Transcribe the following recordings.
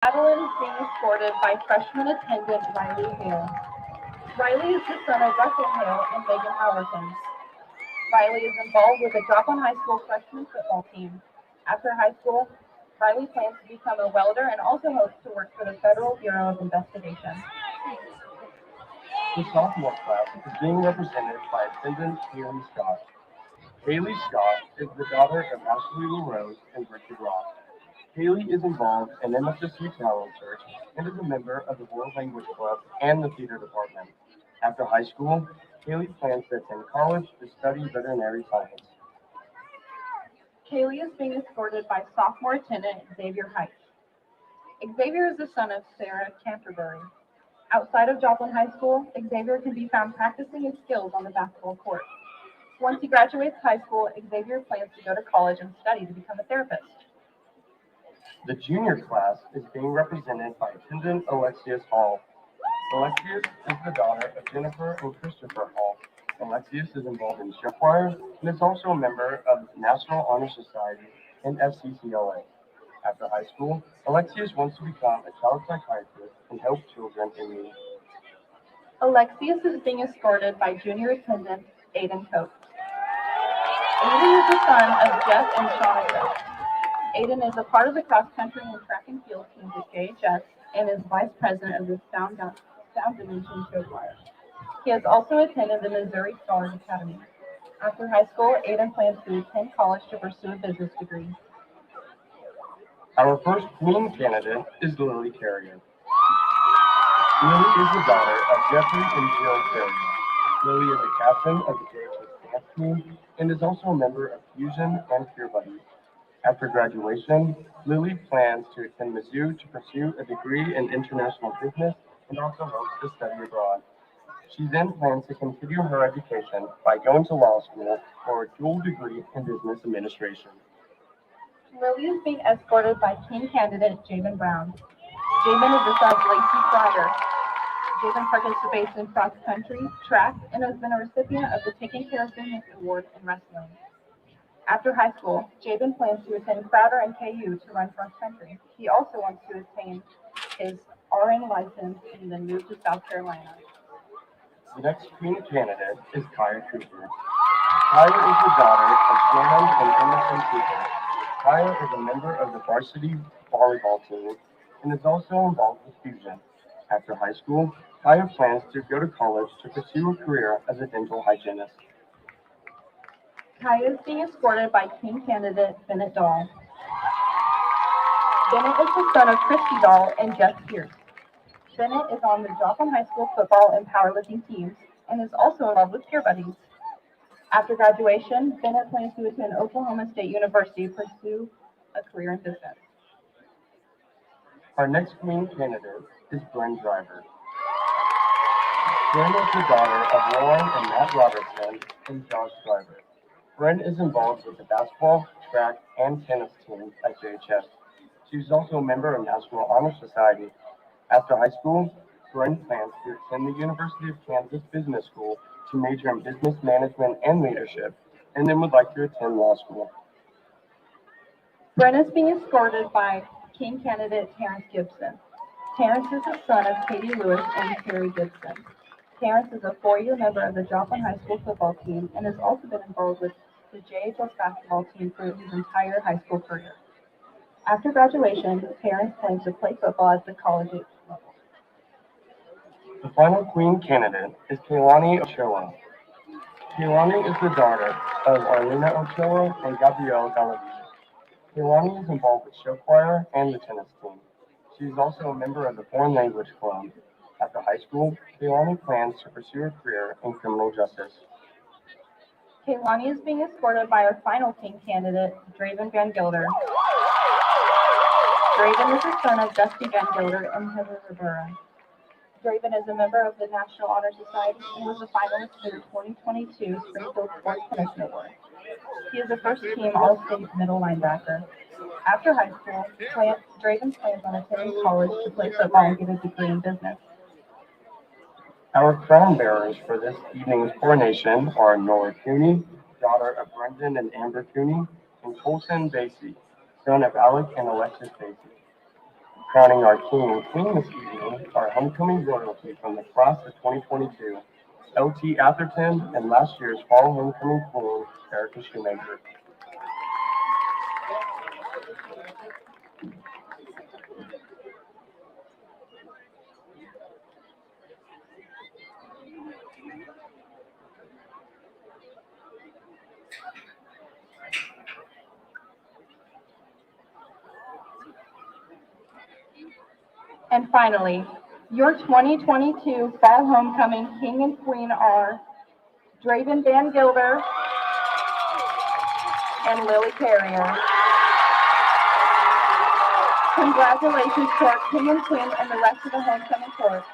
Madeline is being escorted by freshman attendant Riley Hale. Riley is the son of Russell Hale and Megan Howerton. Riley is involved with the Joplin High School freshman football team. After high school, Riley plans to become a welder and also hopes to work for the Federal Bureau of Investigation. The sophomore class is being represented by attendant Haley Scott. Haley Scott is the daughter of Ashley LaRose and Richard Ross. Haley is involved in MSSU Talent Search and is a member of the World Language Club and the theater department. After high school, Haley plans to attend college to study veterinary science. Kaylee is being escorted by sophomore attendant Xavier Height. Xavier is the son of Sarah Canterbury. Outside of Joplin High School, Xavier can be found practicing his skills on the basketball court. Once he graduates high school, Xavier plans to go to college and study to become a therapist. The junior class is being represented by attendant Alexius Hall. Alexius is the daughter of Jennifer and Christopher Hall. Alexius is involved in show choir and is also a member of the National Honor Society and FCCLA. After high school, Alexius wants to become a child psychiatrist and help children in need. Alexius is being escorted by junior attendant Aiden Coates. Aiden is the son of Jeff and Shauna Coates. Aiden is a part of the cross-country and track and field teams at JHS and is vice president of the Sound Dimension Show Choir. He has also attended the Missouri Stars Academy. After high school, Aiden plans to attend college to pursue a business degree. Our first queen candidate is Lily Carrier. Lily is the daughter of Jeffrey and Jill Carrier. Lily is a captain of the JHS dance team and is also a member of Fusion and Peer Buddies. After graduation, Lily plans to attend Mizzou to pursue a degree in international business and also hopes to study abroad. She then plans to continue her education by going to law school for a dual degree in business administration. Lily is being escorted by teen candidate Jamin Brown. Jamin is the son of Lacey Fryer. Jamin participates in cross country, track, and has been a recipient of the Taking Care of Business Award in wrestling. After high school, Jabin plans to attend Crowder and KU to run cross country. He also wants to attain his RN license and then move to South Carolina. The next queen candidate is Kaya Cooper. Kaya is the daughter of Shannon and Emerson Cooper. Kaya is a member of the varsity volleyball team and is also involved with Fusion. After high school, Kaya plans to go to college to pursue a career as a dental hygienist. Kaya is being escorted by teen candidate Bennett Dahl. Bennett is the son of Christy Dahl and Jeff Pierce. Bennett is on the Joplin High School football and powerlifting teams and is also involved with Peer Buddies. After graduation, Bennett plans to attend Oklahoma State University to pursue a career in business. Our next queen candidate is Bryn Driver. Bryn is the daughter of Lauren and Matt Robertson and Josh Driver. Bryn is involved with the basketball, track, and tennis teams at JHS. She is also a member of National Honor Society. After high school, Bryn plans to attend the University of Kansas Business School to major in business management and leadership, and then would like to attend law school. Bryn is being escorted by teen candidate Terrence Gibson. Terrence is the son of Katie Lewis and Terry Gibson. Terrence is a four-year member of the Joplin High School football team and has also been involved with the JHS basketball team for his entire high school career. After graduation, Terrence plans to play football at the college level. The final queen candidate is Kehlani Ochoa. Kehlani is the daughter of Arlena Ochoa and Gabrielle Galavini. Kehlani is involved with show choir and the tennis team. She is also a member of the Foreign Language Club. After high school, Kehlani plans to pursue a career in criminal justice. Kehlani is being escorted by our final teen candidate, Draven Van Gilder. Draven is the son of Dusty Van Gilder and Heather Rivera. Draven is a member of the National Honor Society and was a finalist for the 2022 Springfield Sports Commission Award. He is a first-team All-State middle linebacker. After high school, Draven plans on attending college to play football and get a degree in business. Our crown bearers for this evening's coronation are Nora Cooney, daughter of Brendan and Amber Cooney, and Colson Basie, son of Alec and Alexis Basie. Crowning our king and queen this evening, our homecoming royalty from the class of 2022, LT Atherton, and last year's fall homecoming queen, Erica Shoemaker. And finally, your 2022 fall homecoming king and queen are Draven Van Gilder and Lily Carrier. Congratulations to our king and queen and the rest of the homecoming court.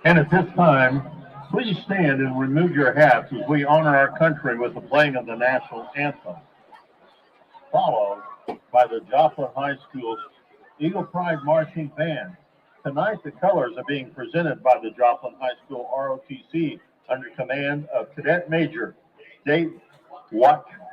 And at this time, please stand and remove your hats as we honor our country with the playing of the national anthem, followed by the Joplin High School's Eagle Pride Marching Band. Tonight, the colors are being presented by the Joplin High School ROTC under command of Cadet Major Dave Watkins.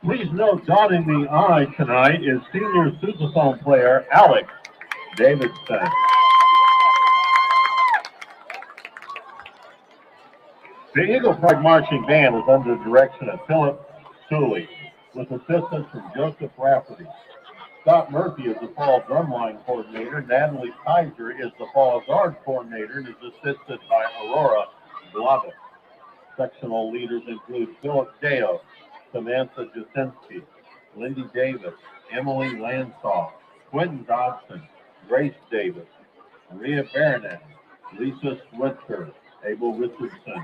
Please note, dotting the I tonight is senior sousaphone player Alex Davidson. The Eagle Pride Marching Band is under the direction of Philip Sully, with assistance from Joseph Rafferty. Scott Murphy is the fall drumline coordinator. Natalie Kaiser is the fall guard coordinator and is assisted by Aurora Blavitt. Sectional leaders include Philip Deo, Samantha Jasinski, Lindy Davis, Emily Lansaw, Quentin Dodson, Grace Davis, Maria Baronet, Lisa Switzer, Abel Richardson,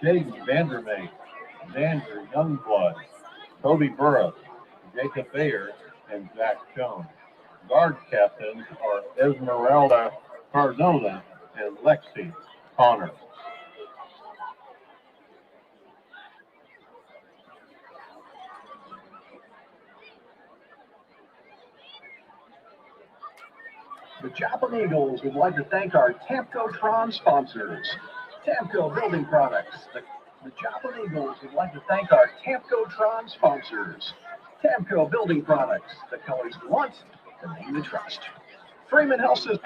Jaden Vandermeer, Xander Youngblood, Toby Burris, Jacob Bayer and Zach Jones. Guard captains are Esmeralda Cardona and Lexi Connor. The Joplin Eagles would like to thank our Tamco-Tron sponsors. Tamco Building Products. The Joplin Eagles would like to thank our Tamco-Tron sponsors. Tamco Building Products, the colors you want, the name you trust. Freeman Health System.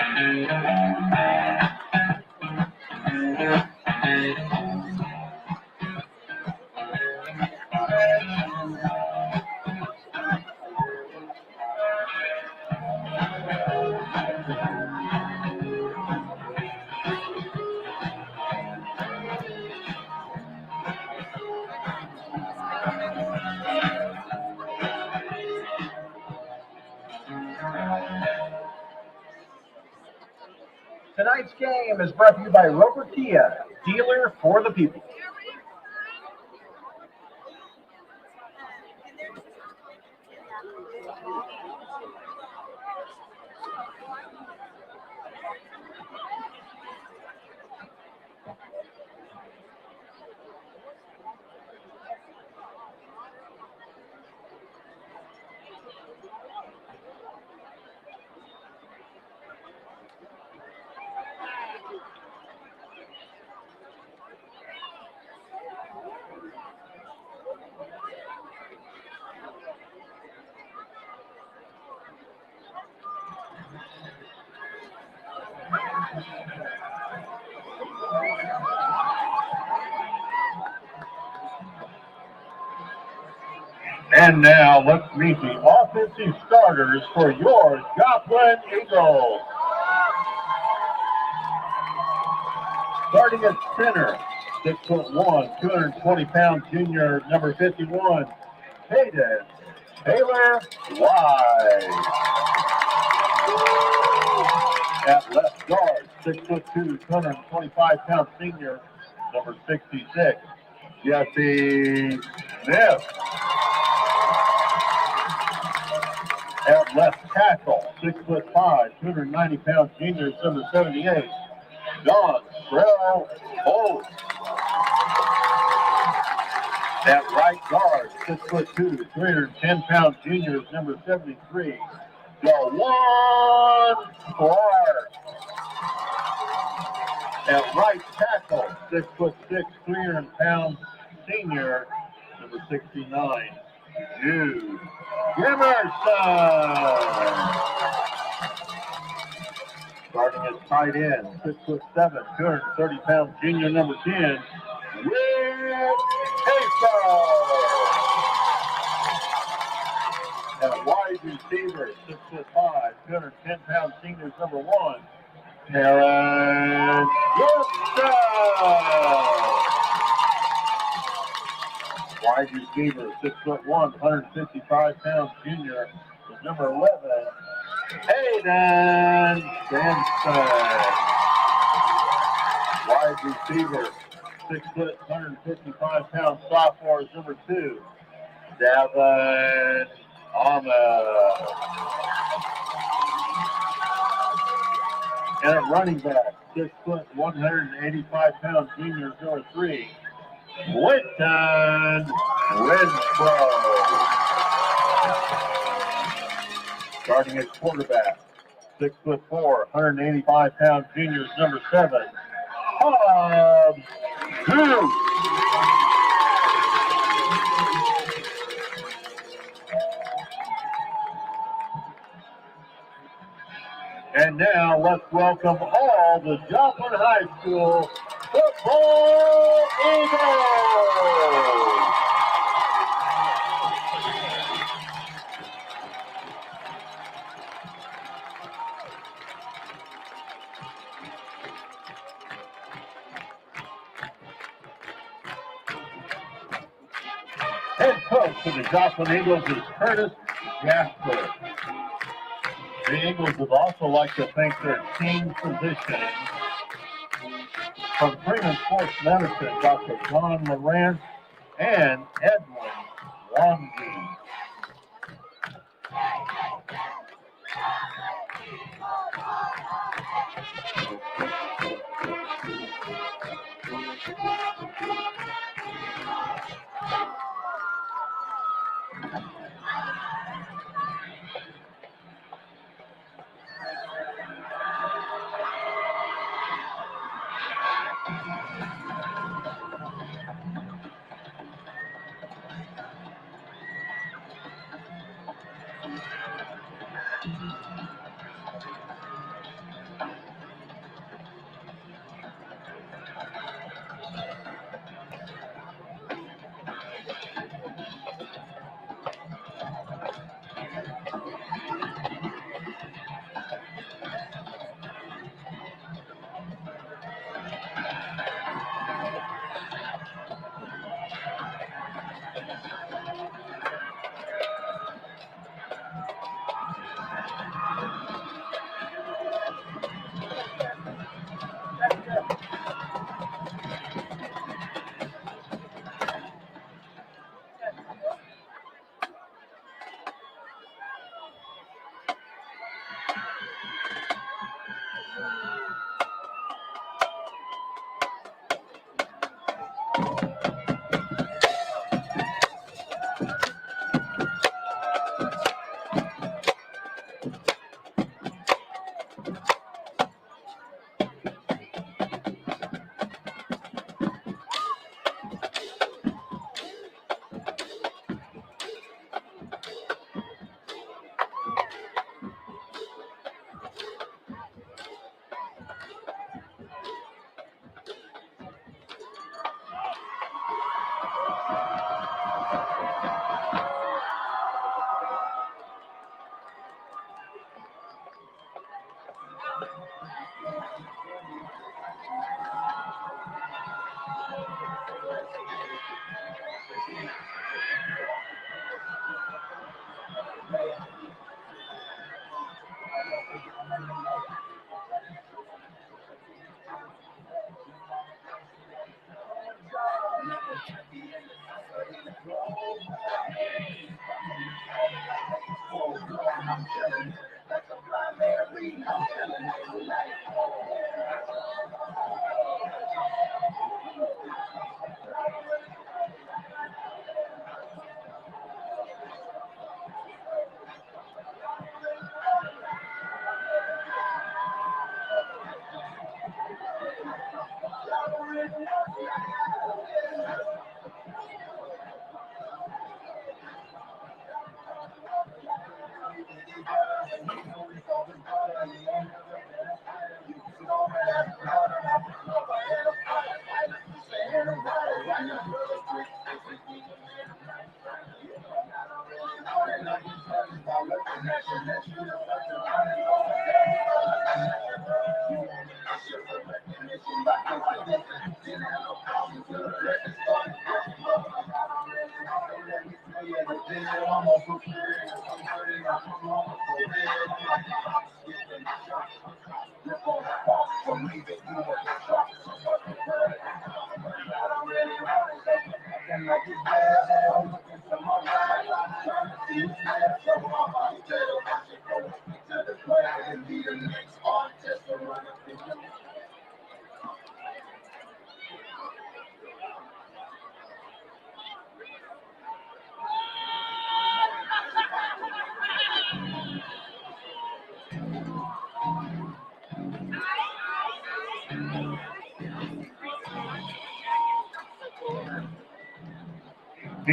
Tonight's game is brought to you by Roper Kia, dealer for the people. And now let's meet the offensive starters for your Joplin Eagles. Starting at center, 6'1", 220-pound junior, number 51, Hayden Taylor Wise. At left guard, 6'2", 225-pound senior, number 66, Jesse Smith. At left tackle, 6'5", 290-pound junior, number 78, Don Brell Holt. At right guard, 6'2", 310-pound junior, number 73, Dewan Clark. At right tackle, 6'6", 300-pound senior, number 69, Jude Emerson. Starting at tight end, 6'7", 230-pound junior, number 10, Rick Casey. At wide receiver, 6'5", 210-pound senior, number 1, Aaron Gibson. Wide receiver, 6'1", 155-pound junior, number 11, Hayden Benson. Wide receiver, 6 foot, 155-pound sophomore, number 2, Devin Ahmed. And a running back, 6 foot, 185-pound junior, number 3, Winton Renfro. Starting at quarterback, 6'4", 185-pound junior, number 7, Bob Goose. And now let's welcome all the Joplin High School football Eagles. Head coach for the Joplin Eagles is Curtis Jasper. The Eagles would also like to thank their team physician from Freeman Sports Medicine, Dr. John Lawrence and Edwin Wongi.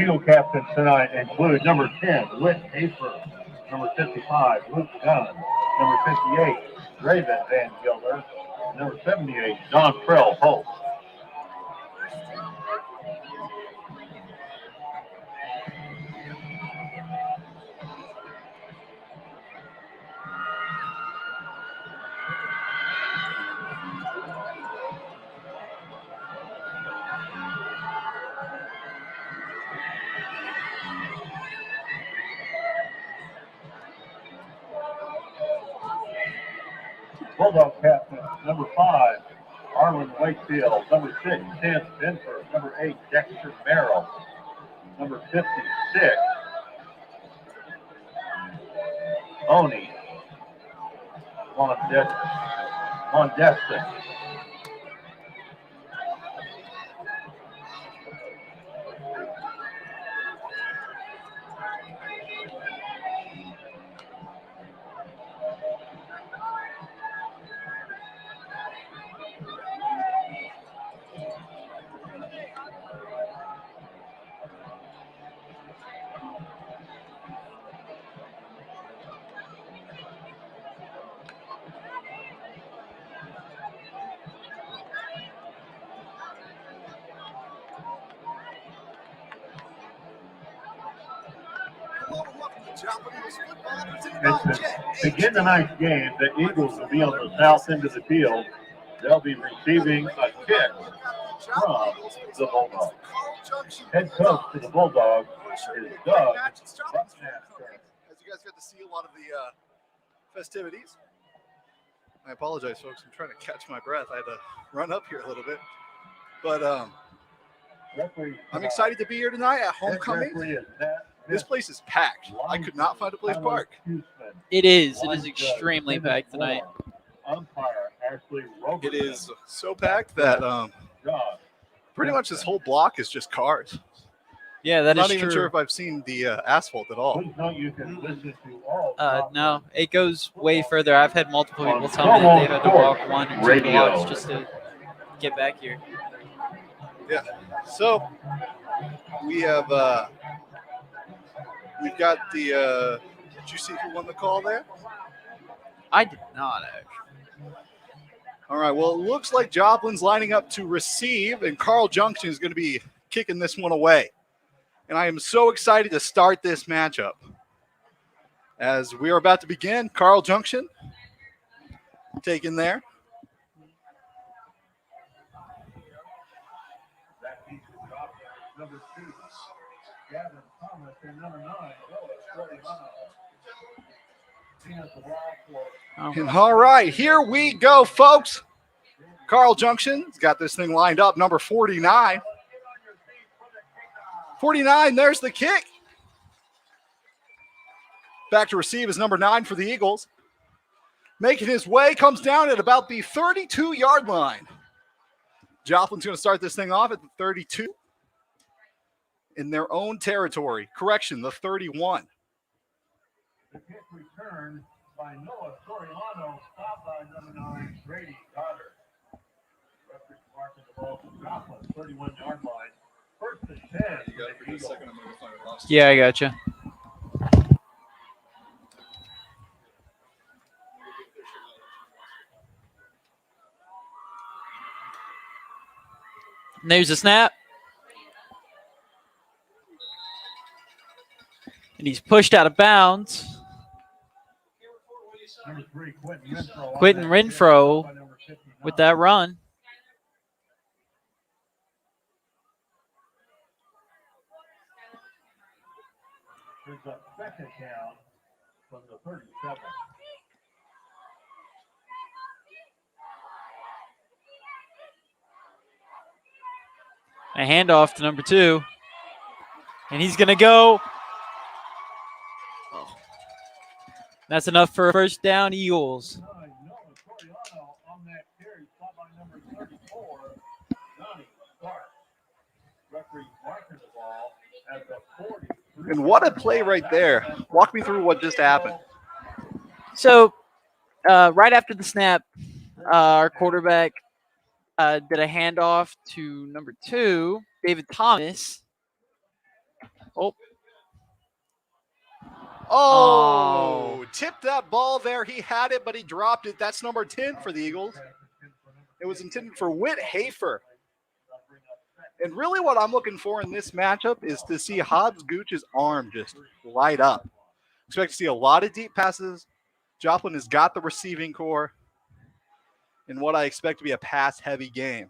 Eagle captains tonight include number 10, Whit Hafer, number 55, Luke Gunn, number 58, Raven Van Gilder, number 78, Don Trell Holt. Bulldog captain, number 5, Arlen Wakefield, number 6, Chance Benford, number 8, Dexter Merrill, number 56, Oni Mondestin. And to begin tonight's game, the Eagles will be on the south end of the field. They'll be receiving a kick from the Bulldogs. Head coach for the Bulldogs is Doug. As you guys get to see a lot of the festivities. I apologize, folks. I'm trying to catch my breath. I had to run up here a little bit. But I'm excited to be here tonight at homecoming. This place is packed. I could not find a place to park. It is extremely packed tonight. It is so packed that pretty much this whole block is just cars. Yeah, that is Not even true. sure if I've seen the asphalt at all. No, it goes way further. I've had multiple people tell me that they've had to walk 1 or 2 blocks just to get back here. Yeah. So we have we've got the did you see who won the call there? I did not actually. All right, well, it looks like Joplin's lining up to receive, and Carl Junction is going to be kicking this one away. And I am so excited to start this matchup. As we are about to begin, Carl Junction taking there. Number 2, Gavin Thomas, and number 9, And all right, here we go, folks. Carl Junction's got this thing lined up, number 49. 49, there's the kick. Back to receive is number 9 for the Eagles. Making his way, comes down at about the 32-yard line. Joplin's going to start this thing off at the 32 in their own territory. Correction, the 31. The kick returned by Noah Soriano, stopped by number 9, Brady Goddard. Referee marking the ball from Joplin, 31-yard line. First and 10. You got it for just a second. I'm going to find it lost. Yeah, I gotcha. And there's a snap. And he's pushed out of bounds. Number 3, Quentin Renfro. Quentin Renfro with that run. There's a second down from the 37. A handoff to number 2. And he's going to go. That's enough for a first down, Eagles. And what a play right there. Walk me through what just happened. So, right after the snap, our quarterback did a handoff to number 2, David Thomas. Oh, tipped that ball there. He had it, but he dropped it. That's number 10 for the Eagles. It was intended for Whit Hafer. And really what I'm looking for in this matchup is to see Hobbs Gooch's arm just light up. Expect to see a lot of deep passes. Joplin has got the receiving core in what I expect to be a pass-heavy game.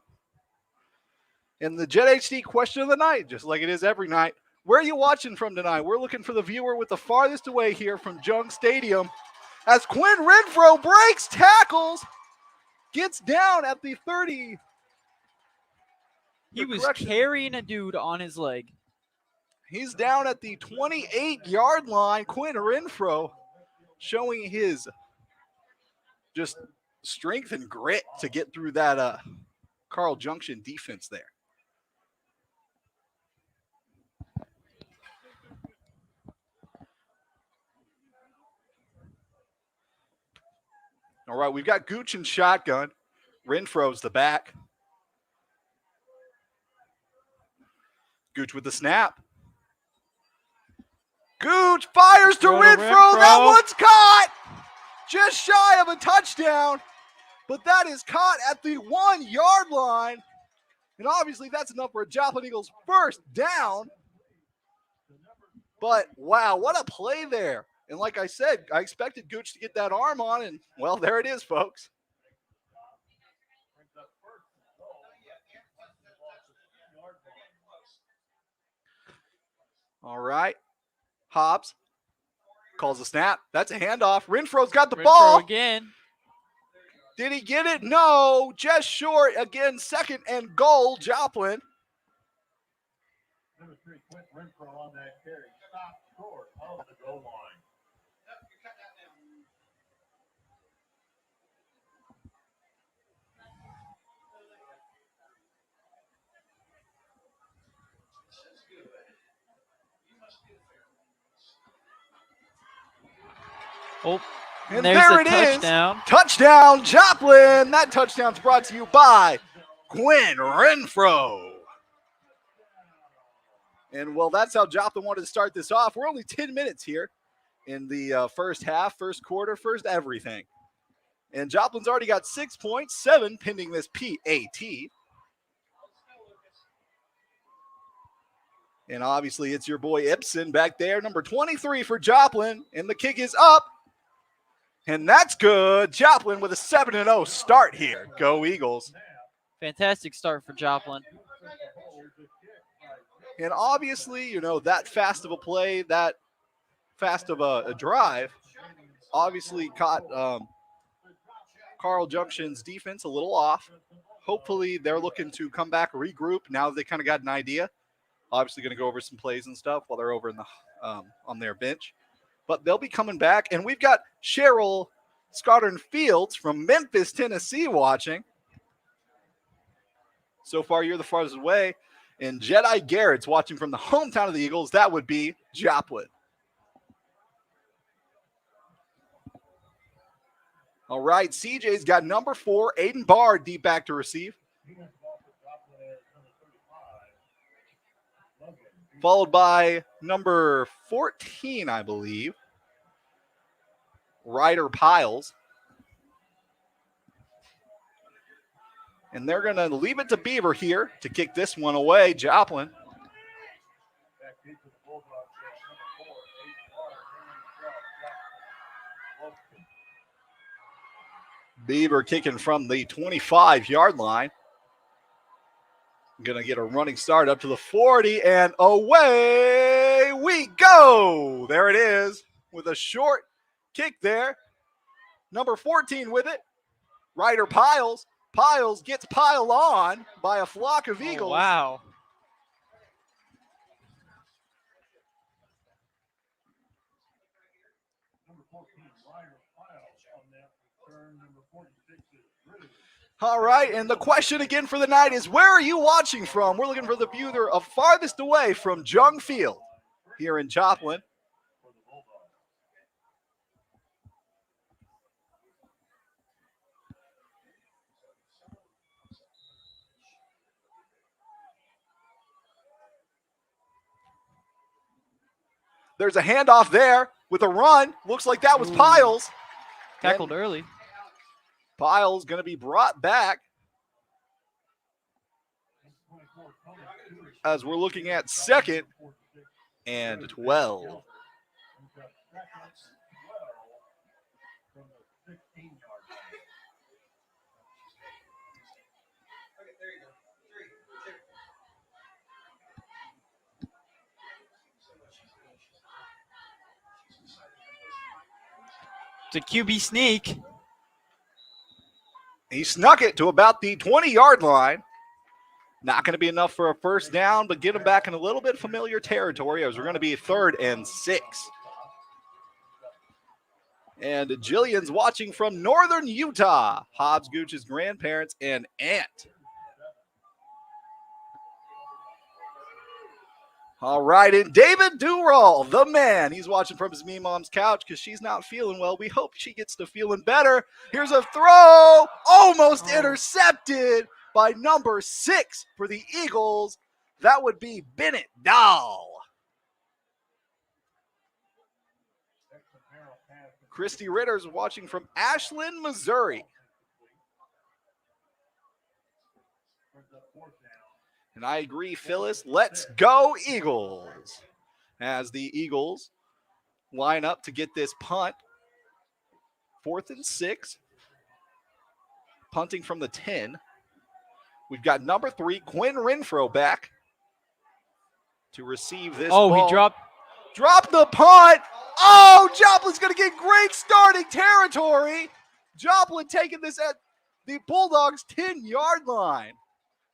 And the JETHD question of the night, just like it is every night, where are you watching from tonight? We're looking for the viewer with the farthest away here from Jung Stadium as Quinn Renfro breaks tackles, gets down at the 30. He was carrying a dude on his leg. He's down at the 28-yard line. Quinn Renfro showing his just strength and grit to get through that Carl Junction defense there. All right, we've got Gooch in shotgun. Renfro's the back. Gooch with the snap. Gooch fires to Renfro. That one's caught. Just shy of a touchdown. But that is caught at the 1-yard line. And obviously that's enough for a Joplin Eagles first down. But wow, what a play there. And like I said, I expected Gooch to get that arm on, and well, there it is, folks. All right. Hobbs calls a snap. That's a handoff. Renfro's got the ball. Again. Did he get it? No. Just short. Again, second and goal, Joplin. Number 3, Quint Renfro on that carry. Stop short of the goal line. Oh, And there's there a it is. touchdown. Touchdown, Joplin. That touchdown's brought to you by Quinn Renfro. And, well, that's how Joplin wanted to start this off. We're only 10 minutes here in the first half, first quarter, first everything. And Joplin's already got 6 points, 7 pending this PAT. And obviously it's your boy Ibsen back there, number 23 for Joplin. And the kick is up. And that's good. Joplin with a 7-0 start here. Go Eagles. Fantastic start for Joplin. And obviously, you know, that fast of a play, that fast of a drive, obviously caught Carl Junction's defense a little off. Hopefully they're looking to come back, regroup now that they kind of got an idea. Obviously going to go over some plays and stuff while they're over in the on their bench. But they'll be coming back. And we've got Cheryl Scottern Fields from Memphis, Tennessee watching. So far, you're the farthest away. And Jedi Garrett's watching from the hometown of the Eagles. That would be Joplin. All right, CJ's got number 4, Aiden Barr, deep back to receive. Followed by number 14, I believe, Ryder Piles. And they're going to leave it to Beaver here to kick this one away, Joplin. Beaver kicking from the 25-yard line. Going to get a running start up to the 40, and away we go. There it is with a short kick there. Number 14 with it. Ryder Piles. Piles gets piled on by a flock of Eagles. Oh, wow. All right, and the question again for the night is, where are you watching from? We're looking for the viewer of farthest away from Jung Field here in Joplin. There's a handoff there with a run. Looks like that was Piles. Tackled early. Piles going to be brought back as we're looking at 2nd and 12. It's a QB sneak. He snuck it to about the 20-yard line. Not going to be enough for a first down, but get him back in a little bit familiar territory as we're going to be 3rd and 6. And Jillian's watching from northern Utah. Hobbs Gooch's grandparents and aunt. All right, and David Durall, the man. He's watching from his mom's couch because she's not feeling well. We hope she gets to feeling better. Here's a throw, almost intercepted by number 6 for the Eagles. That would be Bennett Dahl. Christy Ritter's watching from Ashland, Missouri. And I agree, Phyllis. Let's go, Eagles. as the Eagles line up to get this punt. 4th and 6. Punting from the 10. We've got number 3, Quinn Renfro, back to receive this ball. He Drop the punt. Oh, Joplin's going to get great starting territory. Joplin taking this at the Bulldogs' 10-yard line.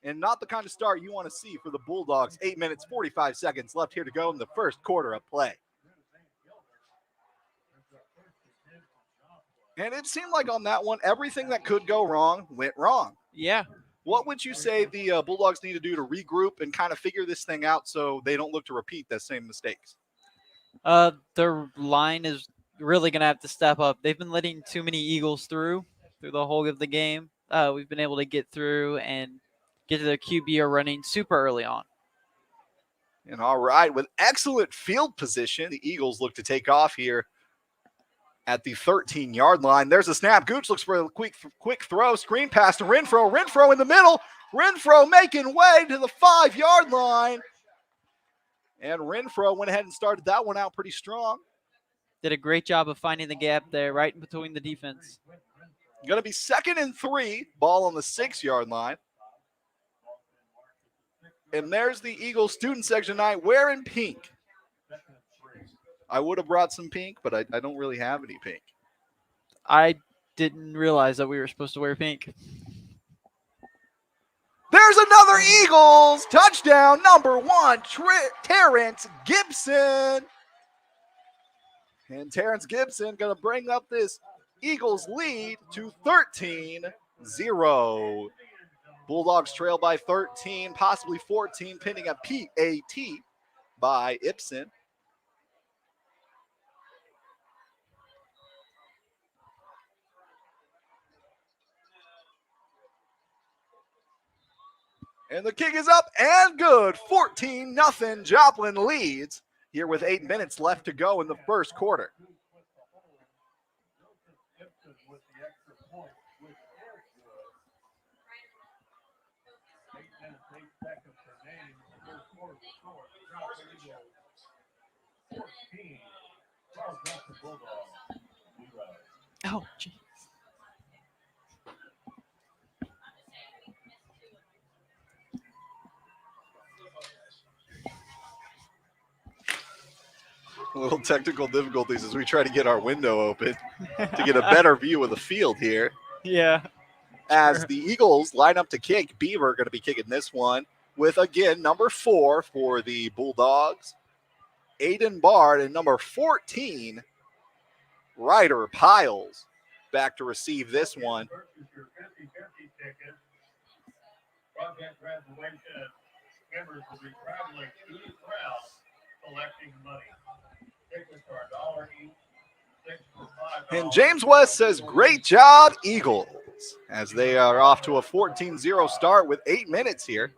And not the kind of start you want to see for the Bulldogs. 8 minutes, 45 seconds left here to go in the first quarter of play. And it seemed like on that one, everything that could go wrong went wrong. Yeah. What would you say the Bulldogs need to do to regroup and kind of figure this thing out so they don't look to repeat the same mistakes? Their line is really going to have to step up. They've been letting too many Eagles through the whole of the game. We've been able to get through and get to the QB running super early on. And all right, with excellent field position, the Eagles look to take off here at the 13-yard line. There's a snap. Gooch looks for a quick throw. Screen pass to Renfro. Renfro in the middle. Renfro making way to the 5-yard line. And Renfro went ahead and started that one out pretty strong. Did a great job of finding the gap there right in between the defense. Going to be 2nd and 3. Ball on the 6-yard line. And there's the Eagles student section tonight wearing pink. I would have brought some pink, but I don't really have any pink. I didn't realize that we were supposed to wear pink. There's another Eagles touchdown, number 1, Terrence Gibson. And Terrence Gibson going to bring up this Eagles lead to 13-0. Bulldogs trail by 13, possibly 14, pending a PAT by Ibsen. And the kick is up and good. 14-0. Joplin leads here with 8 minutes left to go in the first quarter. Oh, geez. A little technical difficulties as we try to get our window open to get a better view of the field here. Yeah. As the Eagles line up to kick, Beaver going to be kicking this one with, again, number 4 for the Bulldogs, Aiden Bard, and number 14, Ryder Piles, back to receive this one. Members will be traveling to the crowd collecting money. Tickets are $1 each, 6 for $5. And James West says, great job, Eagles, as they are off to a 14-0 start with 8 minutes here.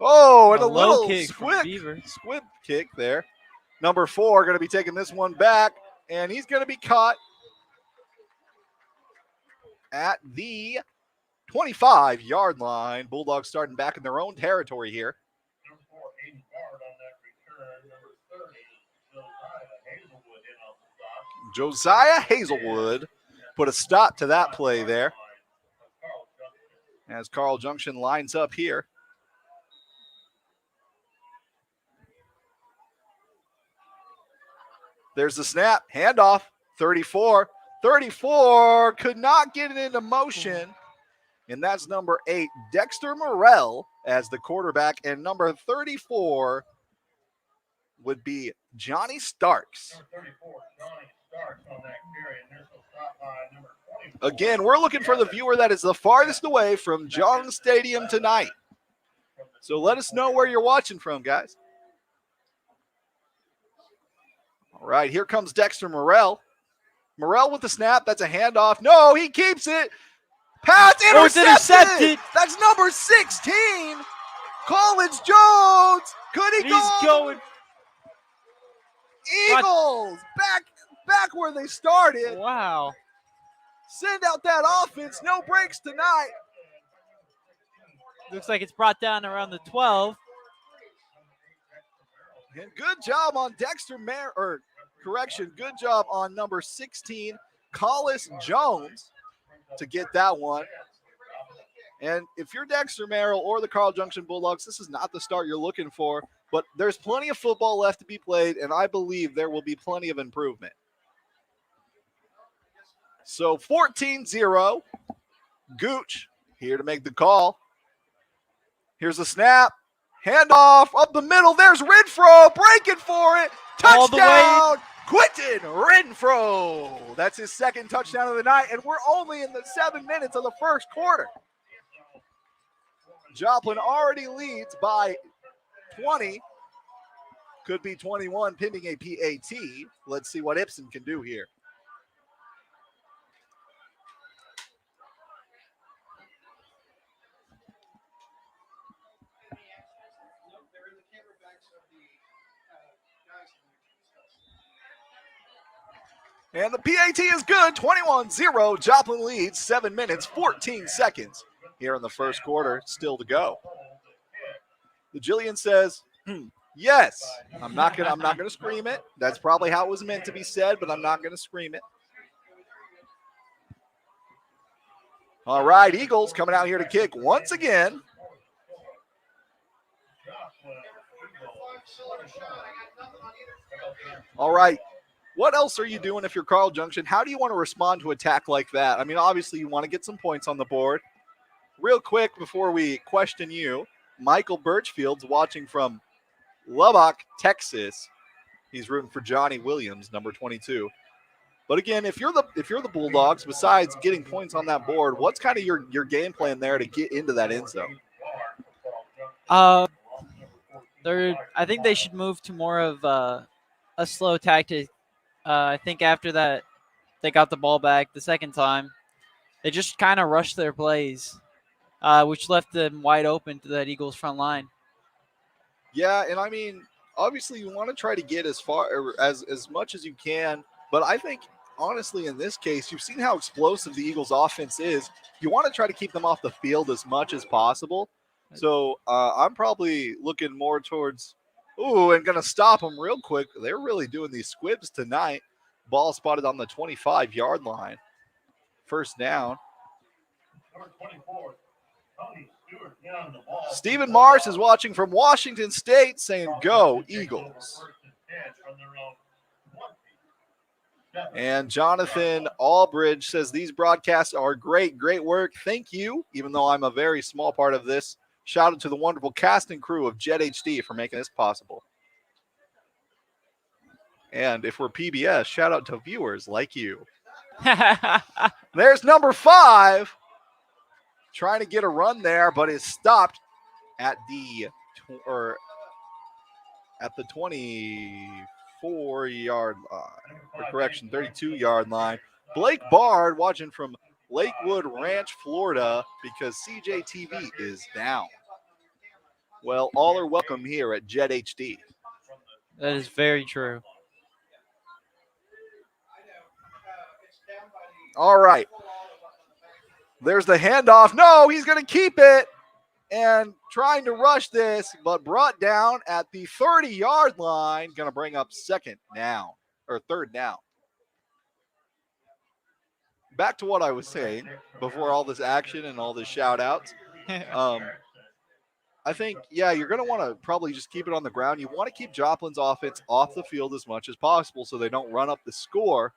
Oh, and a low little kick from Beaver. squib kick there. Number 4 going to be taking this one back, and he's going to be caught at the 25-yard line. Bulldogs starting back in their own territory here. Number 4, Aiden Bard on that return. Number 30, Josiah Hazelwood put a stop to that play there as Carl Junction lines up here. There's the snap, handoff, 34. 34 could not get it into motion. And that's number 8, Dexter Morrell as the quarterback. And number 34 would be Johnny Starks. Number 34, Johnny Starks on that carry. Initial stop by number 24. Again, we're looking for the viewer that is the farthest away from John Stadium tonight. So let us know where you're watching from, guys. All right, here comes Dexter Morrell. Morrell with the snap. That's a handoff. No, he keeps it. Pass intercepted. That's number 16. Collins Jones. Could he go? He's going. Eagles back where they started. Wow. Send out that offense. No breaks tonight. Looks like it's brought down around the 12. And good job on good job on number 16, Collis Jones, to get that one. And if you're Dexter Merrill or the Carl Junction Bulldogs, this is not the start you're looking for, but there's plenty of football left to be played, and I believe there will be plenty of improvement. So 14-0, Gooch here to make the call. Here's a snap. Handoff up the middle. There's Renfro breaking for it. All the way. Touchdown, Quentin Renfro. That's his second touchdown of the night, and we're only in the 7 minutes of the first quarter. Joplin already leads by 20. Could be 21 pending a PAT. Let's see what Ibsen can do here. And the PAT is good, 21-0. Joplin leads, 7 minutes, 14 seconds here in the first quarter, still to go. The Jillian says, yes. I'm not gonna scream it. That's probably how it was meant to be said, but I'm not gonna scream it. All right, Eagles coming out here to kick once again. All right. What else are you doing if you're Carl Junction? How do you want to respond to attack like that? I mean, obviously you want to get some points on the board. Real quick before we question you, Michael Birchfield's watching from Lubbock, Texas. He's rooting for Johnny Williams, number 22. But again, if you're the Bulldogs, besides getting points on that board, what's kind of your game plan there to get into that end zone? I think they should move to more of a slow tactic. I think after that, they got the ball back the second time. They just kind of rushed their plays, which left them wide open to that Eagles front line. Yeah, and I mean, obviously you want to try to get as far as much as you can, but I think honestly in this case, you've seen how explosive the Eagles offense is. You want to try to keep them off the field as much as possible. So I'm probably looking more towards, and going to stop them real quick. They're really doing these squibs tonight. Ball spotted on the 25-yard line. First down. Stephen Mars is watching from Washington State saying, go Eagles. And Jonathan Albridge says, these broadcasts are great, great work. Thank you, even though I'm a very small part of this. Shout out to the wonderful cast and crew of JETHD for making this possible. And if we're PBS, shout out to viewers like you. There's number 5. Trying to get a run there, but is stopped at the 24-yard line. Or correction, 32-yard line. Blake Bard watching from Lakewood Ranch, Florida, because CJTV is down. Well, all are welcome here at JETHD. That is very true. All right. There's the handoff. No, he's going to keep it and trying to rush this, but brought down at the 30-yard line. Going to bring up third down. Back to what I was saying before all this action and all this shout-outs. I think, you're going to want to probably just keep it on the ground. You want to keep Joplin's offense off the field as much as possible so they don't run up the score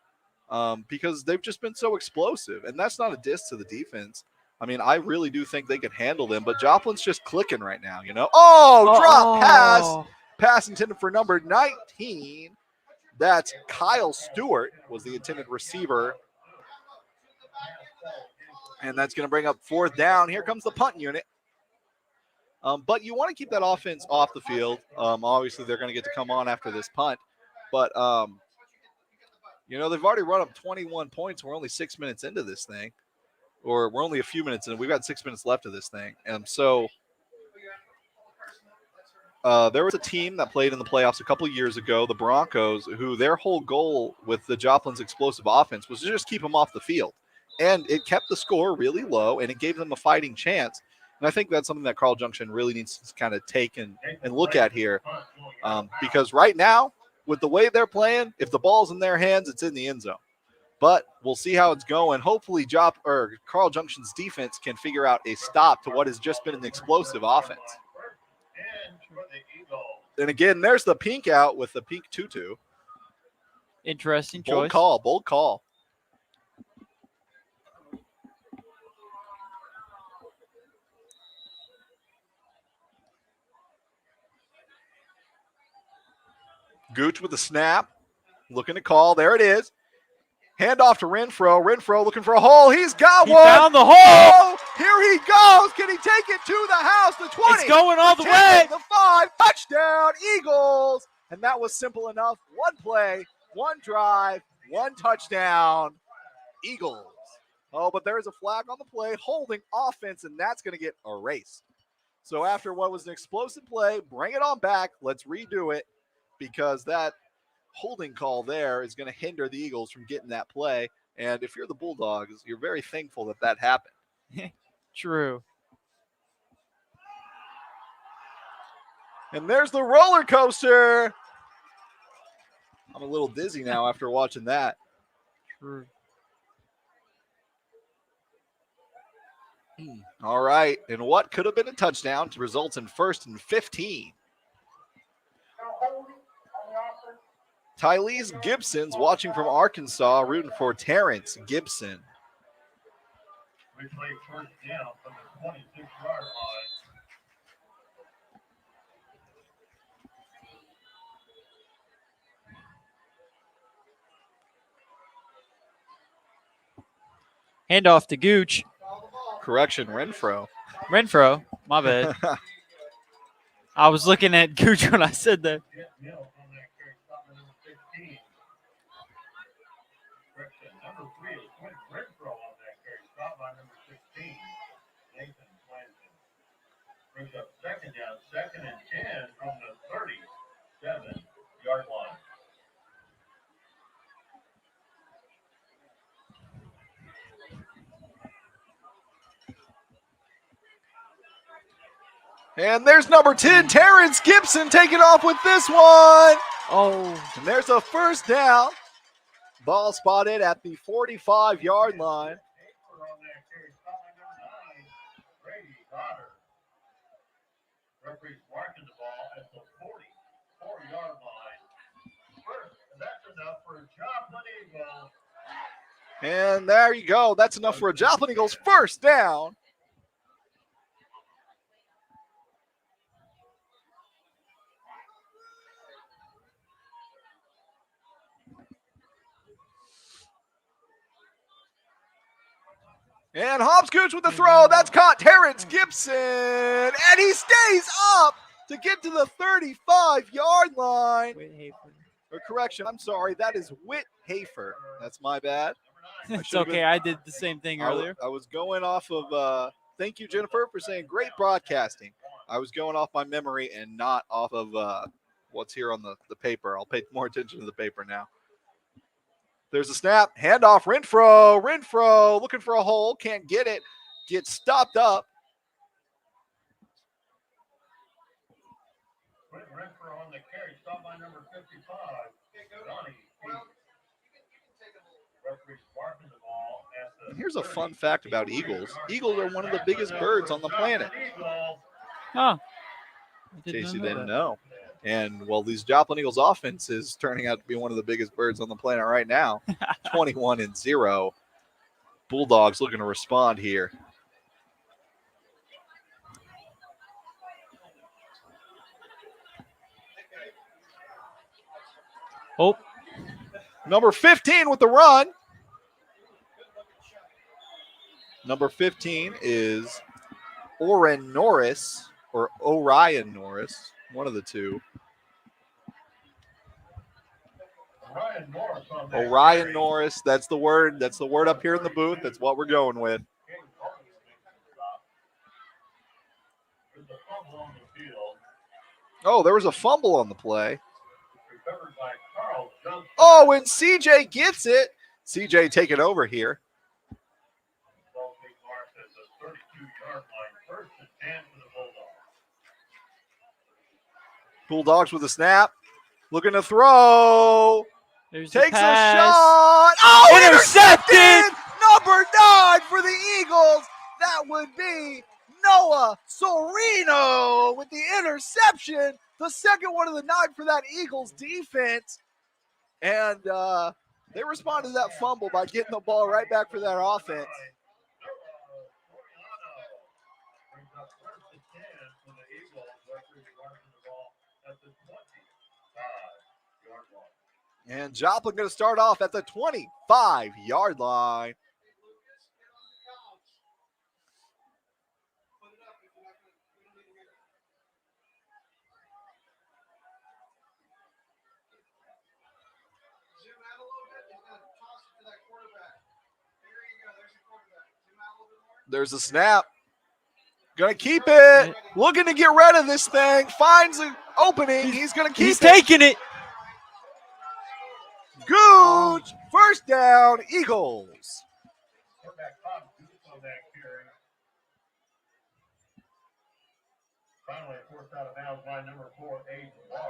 because they've just been so explosive. And that's not a diss to the defense. I mean, I really do think they could handle them, but Joplin's just clicking right now, you know? Drop pass. Pass intended for number 19. That's Kyle Stewart was the intended receiver. And that's going to bring up fourth down. Here comes the punt unit. But you want to keep that offense off the field. Obviously, they're going to get to come on after this punt. But, they've already run up 21 points. We're only 6 minutes into this thing. Or we're only a few minutes in. We've got 6 minutes left of this thing. And so there was a team that played in the playoffs a couple years ago, the Broncos, who their whole goal with the Joplin's explosive offense was to just keep them off the field. And it kept the score really low, and it gave them a fighting chance. And I think that's something that Carl Junction really needs to kind of take and look at here. Because right now, with the way they're playing, if the ball's in their hands, it's in the end zone. But we'll see how it's going. Hopefully, Carl Junction's defense can figure out a stop to what has just been an explosive offense. And again, there's the pink out with the pink tutu. Interesting Bold choice. call, bold call. Gooch with the snap. Looking to call. There it is. Hand off to Renfro. Renfro looking for a hole. He's got one. Found the hole. Oh, here he goes. Can he take it to the house? The 20. It's going all the 10, way. The 5. Touchdown, Eagles. And that was simple enough. One play, one drive, one touchdown, Eagles. Oh, but there's a flag on the play, holding offense, and that's going to get erased. So after what was an explosive play, bring it on back. Let's redo it because that holding call there is going to hinder the Eagles from getting that play. And if you're the Bulldogs, you're very thankful that that happened. True. And there's the roller coaster. I'm a little dizzy now after watching that. True. All right. And what could have been a touchdown results in 1st and 15. Tylese Gibson's watching from Arkansas, rooting for Terrence Gibson. We play first down from the 26-yard line. Handoff to Gooch. Correction, Renfro. Renfro. My bad. I was looking at Gooch when I said that. Number 3 is Renfro on that carry. Stop by number 16, Nathan Swanson. Brings up 2nd down, 2nd and 10 from the 37-yard line. And there's number 10, Terrence Gibson, taking off with this one. Oh. And there's a 1st down. Ball spotted at the 45-yard line. Referee's marking the ball at the 44-yard line. First, and that's enough for Joplin Eagles. And there you go. That's enough for a Joplin Eagles 1st down. And Hopscooch with the throw. That's caught. Terrence Gibson. And he stays up to get to the 35-yard line. Or correction, I'm sorry. That is Whit Hafer. That's my bad. It's okay. I did the same thing earlier. I was going off of, thank you, Jennifer, for saying great broadcasting. I was going off my memory and not off of what's here on the paper. I'll pay more attention to the paper now. There's a snap, handoff, Renfro. Renfro looking for a hole, can't get it, gets stopped up. Renfro on the carry, stop by number 55, Donnie. Referee's marking the ball at the And here's a fun fact about Eagles. Eagles are one of the biggest birds on the planet. Huh. In case you didn't know. And, well, these Joplin Eagles offense is turning out to be one of the biggest birds on the planet right now. 21-0. Bulldogs looking to respond here. Oh. Number 15 with the run. Number 15 is Orion Norris, or Orion Norris, one of the two. Orion Norris, that's the word. That's the word up here in the booth. That's what we're going with. Oh, there was a fumble on the play. Recovered by Carl Junction. Oh, and CJ gets it. CJ taking over here. Ball being marked at the 32-yard line. First and 10 for the Bulldogs. Bulldogs with a snap. Looking to throw. There's the Takes a pass. shot. Oh, Intercepted! intercepted! Number 9 for the Eagles. That would be Noah Sorino with the interception. The second one of the night for that Eagles defense. And they responded to that fumble by getting the ball right back for their offense. Brings up first and 10 for the Eagles. Referee marking the ball at the 25-yard line. And Joplin going to start off at the 25-yard line. There's a snap. Gonna keep it. Looking to get rid of this thing. Finds an opening. He's gonna keep He's it. taking it. Gooch. First down, Eagles. Quarterback Carl Junction on that carry. Finally, forced out of bounds by number 4, Aiden Ward.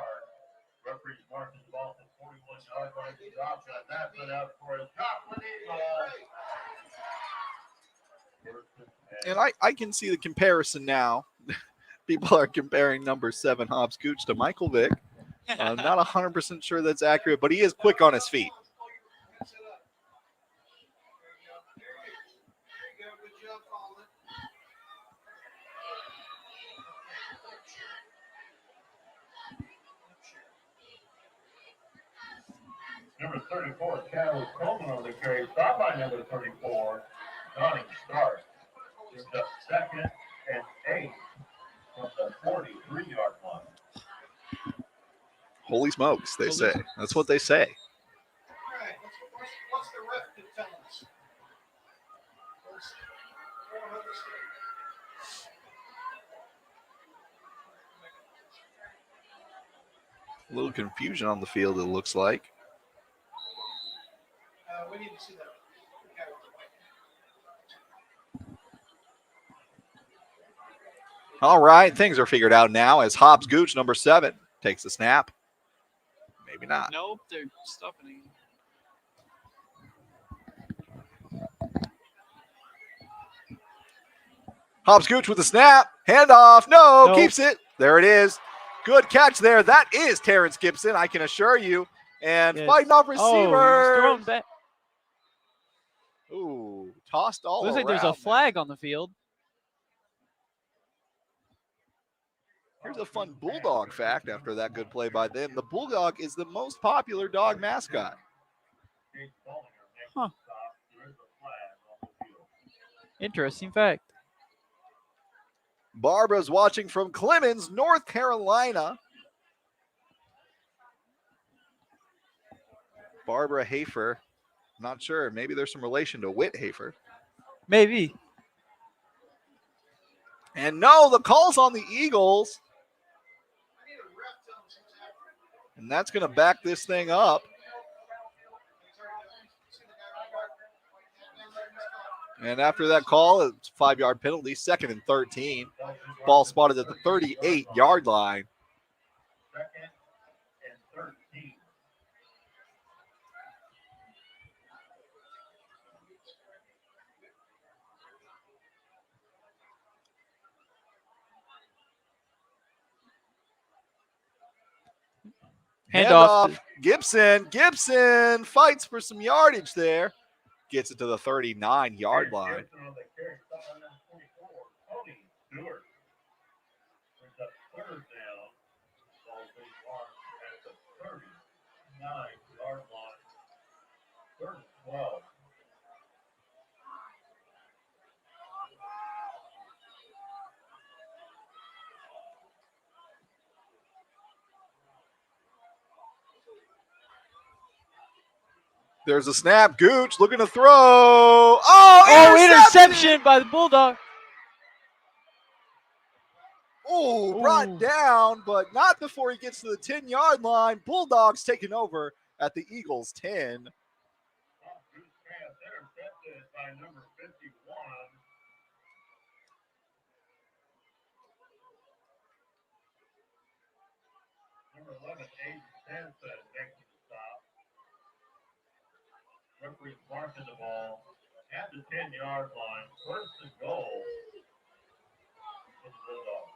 Referee's marking the ball at 41-yard line. Drops that. That's enough for a Joplin Eagle. And I can see the comparison now. People are comparing number 7 Hobbs Gooch to Michael Vick. I'm not 100% sure that's accurate, but he is quick on his feet. Number 34, Carol Coleman on the carry. Stop by number 34, Donnie Stark. It's up second and 8 from the 43-yard line. Holy smokes, they say. That's what they say. All right, what's the ref telling us? A little confusion on the field, it looks like. We need to see that. All right, things are figured out now as Hobbs Gooch, number 7, takes the snap. Maybe not. Nope, they're stopping. Hobbs Gooch with the snap. Handoff. No, Nope. keeps it. There it is. Good catch there. That is Terrence Gibson, I can assure you. And Yes. fighting off Oh, he's receiver. thrown back. Ooh, tossed all Looks around. like there's a flag on the field. Here's a fun Bulldog fact after that good play by them. The Bulldog is the most popular dog mascot. Huh. Interesting fact. Barbara's watching from Clemens, North Carolina. Barbara Hafer. Not sure. Maybe there's some relation to Whit Hafer. Maybe. And no, the call's on the Eagles. And that's going to back this thing up. And after that call, it's a 5-yard penalty, 2nd and 13. Ball spotted at the 38-yard line. 2nd and 13. Handoff. Gibson. Gibson fights for some yardage there. Gets it to the 39-yard line. Gibson on the carry. Stop by number 24, Tony Stewart. Brings up 3rd down. Ball being marked at the 39-yard line. 3rd and 12. There's a snap. Gooch looking to throw. Oh, Interception by the Bulldog. Oh, brought down, but not before he gets to the 10-yard line. Bulldogs taking over at the Eagles 10. Intercepted by number 51. Number 11, Aiden Hansen, next to the stop. Referee's marking the ball at the 10-yard line. First and goal for the Bulldogs.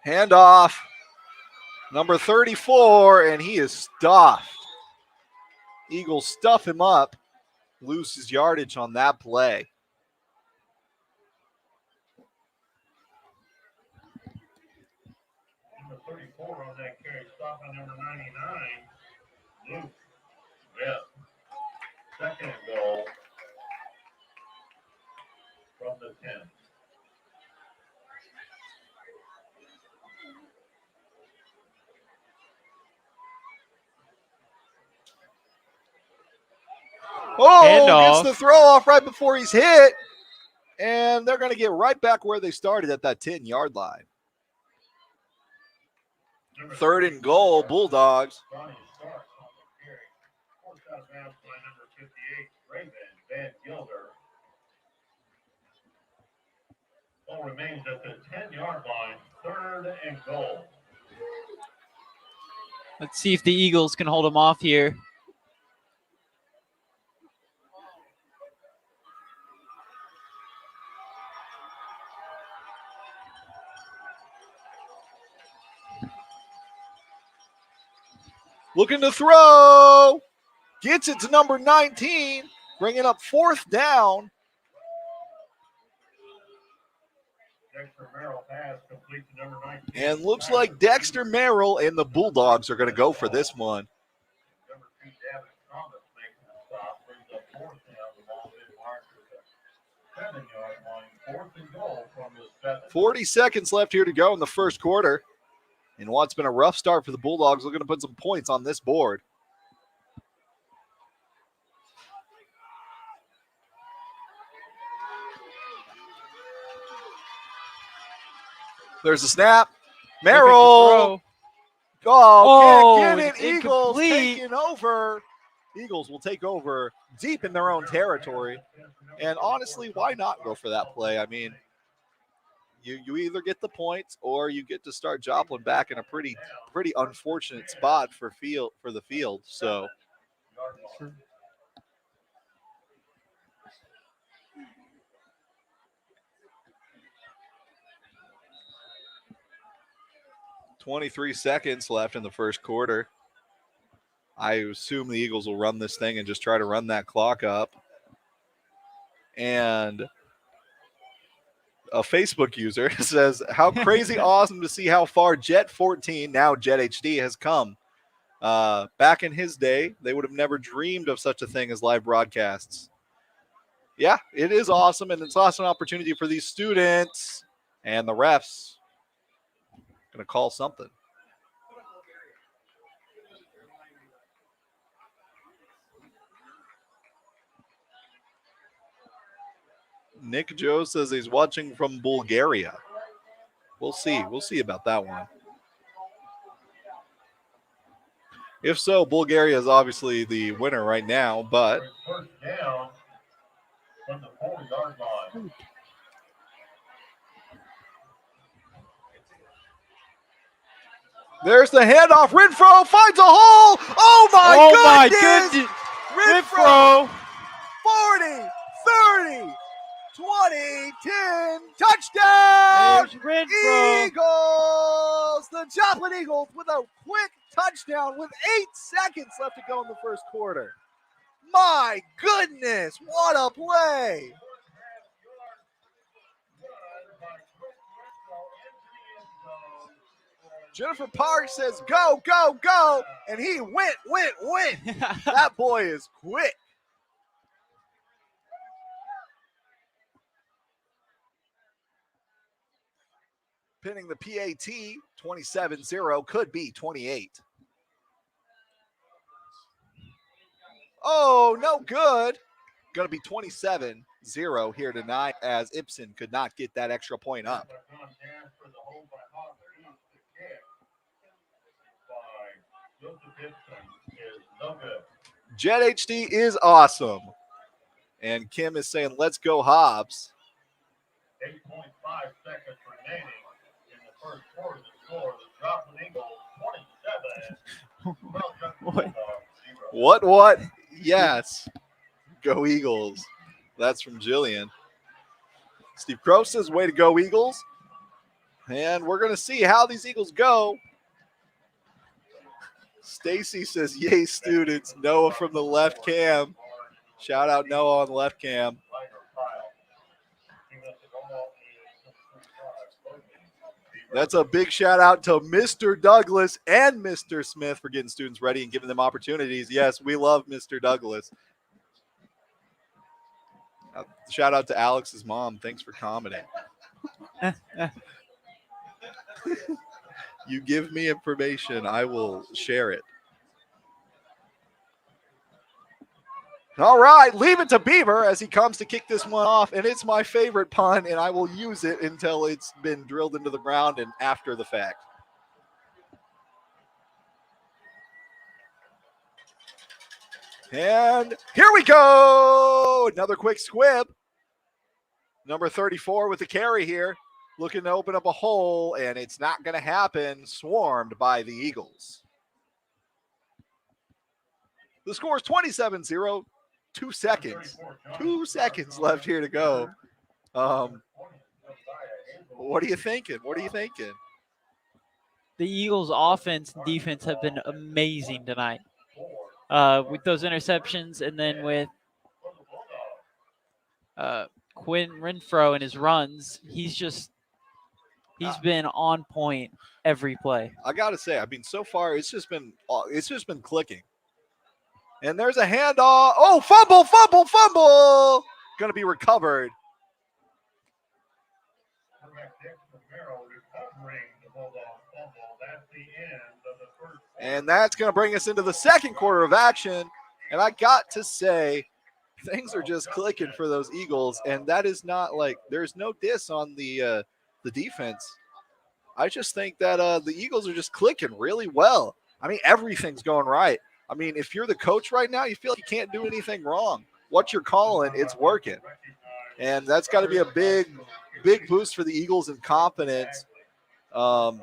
Handoff. Number 34, and he is stuffed. Eagles stuff him up. Loses yardage on that play. Number 34 on that carry, stop by number 99, Luke Smith. Second and goal from the 10. Oh, Handoff. gets the throw off right before he's hit. And they're going to get right back where they started at that 10-yard line. Third and goal, Bulldogs. Ronnie Starks on the carry. Forced out of bounds by number 58, Raven Van Gilder. Ball remains at the 10-yard line. Third and goal. Let's see if the Eagles can hold them off here. Looking to throw. Gets it to number 19. Bringing up fourth down. Dexter Merrill pass complete to number 19. And looks like Dexter Merrill and the Bulldogs are going to go for this one. Number 2, Davin Thomas making the stop. Brings up fourth down. The ball is marked at the 7-yard line. Fourth and goal from the 7. 40 seconds left here to go in the first quarter. And what's been a rough start for the Bulldogs, looking to put some points on this board. There's a snap. Merrill. Can't get it. Eagles incomplete. taking over. Eagles will take over deep in their own territory. And honestly, why not go for that play? I mean, you either get the points or you get to start Joplin back in a pretty unfortunate spot for the field. So Sure. 23 seconds left in the first quarter. I assume the Eagles will run this thing and just try to run that clock up. And a Facebook user says, how crazy awesome to see how far Jet 14, now JETHD, has come. Back in his day, they would have never dreamed of such a thing as live broadcasts. Yeah, it is awesome, and it's an awesome opportunity for these students and the refs. Going to call something. Nick Joe says he's watching from Bulgaria. We'll see. We'll see about that one. If so, Bulgaria is obviously the winner right now, but First down from the 40-yard line. there's the handoff. Renfro finds a hole. Oh my goodness! Renfro. 40, 30, 20, 10, touchdown! There's Renfro. Eagles! The Joplin Eagles with a quick touchdown with 8 seconds left to go in the first quarter. My goodness, what a play! Jennifer Park says, go, go, go, and he went. That boy is quick. Pinning the PAT, 27-0, could be 28. Oh, no good. going to be 27-0 here tonight as Ibsen could not get that extra point up. JETHD is awesome. And Kim is saying, let's go Hobbs. 8.5 seconds remaining in the first quarter. The score, the Joplin Eagles 27. What? What? Yes. Go Eagles. That's from Jillian. Steve Crow says, way to go, Eagles. And we're going to see how these Eagles go. Stacy says, yay, students. Noah from the left cam. Shout out Noah on the left cam. That's a big shout out to Mr. Douglas and Mr. Smith for getting students ready and giving them opportunities. Yes, we love Mr. Douglas. Shout out to Alex's mom. Thanks for commenting. You give me information, I will share it. All right, leave it to Beaver as he comes to kick this one off, and it's my favorite punt, and I will use it until it's been drilled into the ground and after the fact. And here we go! Another quick squib. Number 34 with the carry here, looking to open up a hole, and it's not going to happen, swarmed by the Eagles. The score is 27-0. 2 seconds. 2 seconds left here to go. What are you thinking? The Eagles' offense and defense have been amazing tonight. With those interceptions and then with Quinn Renfro and his runs, he's been on point every play. I got to say, I mean, so far it's just been clicking. And there's a handoff. Oh, fumble. Going to be recovered. And that's going to bring us into the second quarter of action. And I got to say, things are just clicking for those Eagles. And that is not like, there's no diss on the defense. I just think that the Eagles are just clicking really well. I mean, everything's going right. I mean, if you're the coach right now, you feel like you can't do anything wrong. What you're calling, it's working. And that's got to be a big boost for the Eagles in confidence. But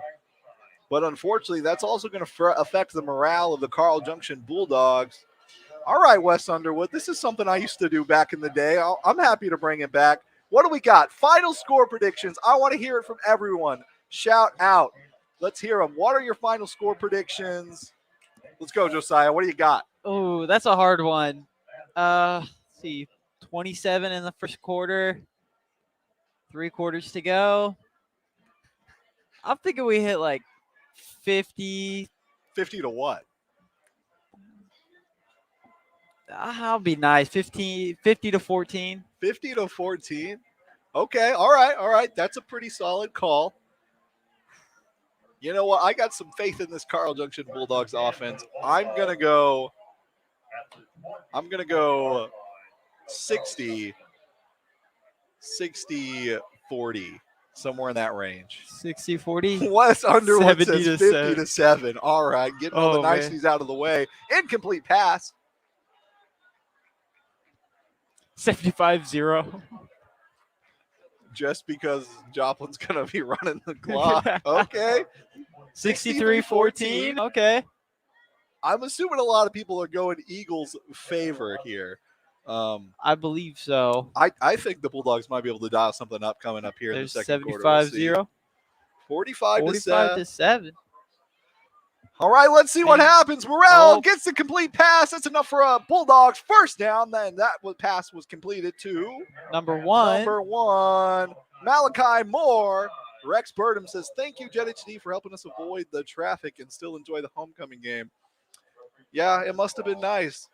unfortunately, that's also going to affect the morale of the Carl Junction Bulldogs. All right, Wes Underwood, this is something I used to do back in the day. I'm happy to bring it back. What do we got? Final score predictions. I want to hear it from everyone. Shout out. Let's hear them. What are your final score predictions? Let's go, Josiah. What do you got? Oh, that's a hard one. Let's see, 27 in the first quarter, 3 quarters to go. I'm thinking we hit like 50. 50 to what? That'll be nice. 50 to 14. 50 to 14. Okay. All right. That's a pretty solid call. You know what? I got some faith in this Carl Junction Bulldogs offense. I'm going to go 60, 40, somewhere in that range. 60-40? Wes Underwood says 50 7. to 7. All right. Getting all the niceties out of the way. Incomplete pass. 75-0. Just because Joplin's going to be running the clock. Okay. 63-14. Okay. I'm assuming a lot of people are going Eagles' favor here. I believe so. I think the Bulldogs might be able to dial something up coming up here in the second quarter. 75-0. 45 to 7. All right, let's see what happens. Morrell gets the complete pass. That's enough for a Bulldogs first down. Then that pass was completed to number one. Malachi Moore. Rex Burdham says, thank you, JETHD, for helping us avoid the traffic and still enjoy the homecoming game. Yeah, it must have been nice.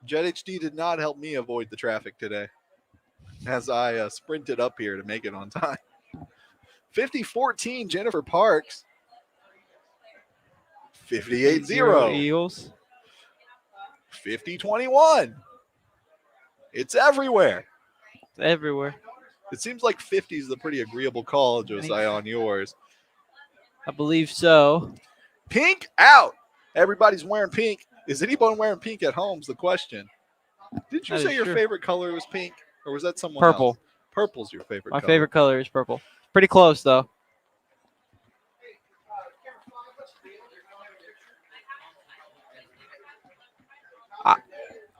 JETHD did not help me avoid the traffic today as I sprinted up here to make it on time. 50-14, Jennifer Parks. 58-0. Eagles. 50-21. It's everywhere. It's everywhere. It seems like 50 is a pretty agreeable call, Josiah, on yours. I believe so. Pink out. Everybody's wearing pink. Is anyone wearing pink at home is the question. Did you That say is your true. favorite color was pink? Or was that someone Purple. else? Purple's your favorite My color. favorite color is purple. Pretty close, though.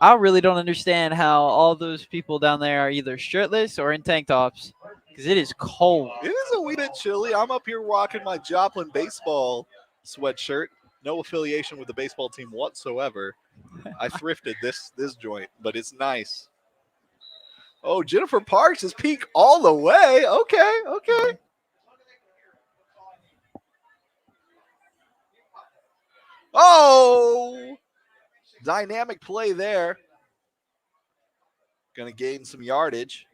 I really don't understand how all those people down there are either shirtless or in tank tops because it is cold. It is a wee bit chilly. I'm up here rocking my Joplin baseball sweatshirt. No affiliation with the baseball team whatsoever. I thrifted this joint, but it's nice. Oh, Jennifer Parks is pink all the way. Okay. Oh, dynamic play there. Going to gain some yardage.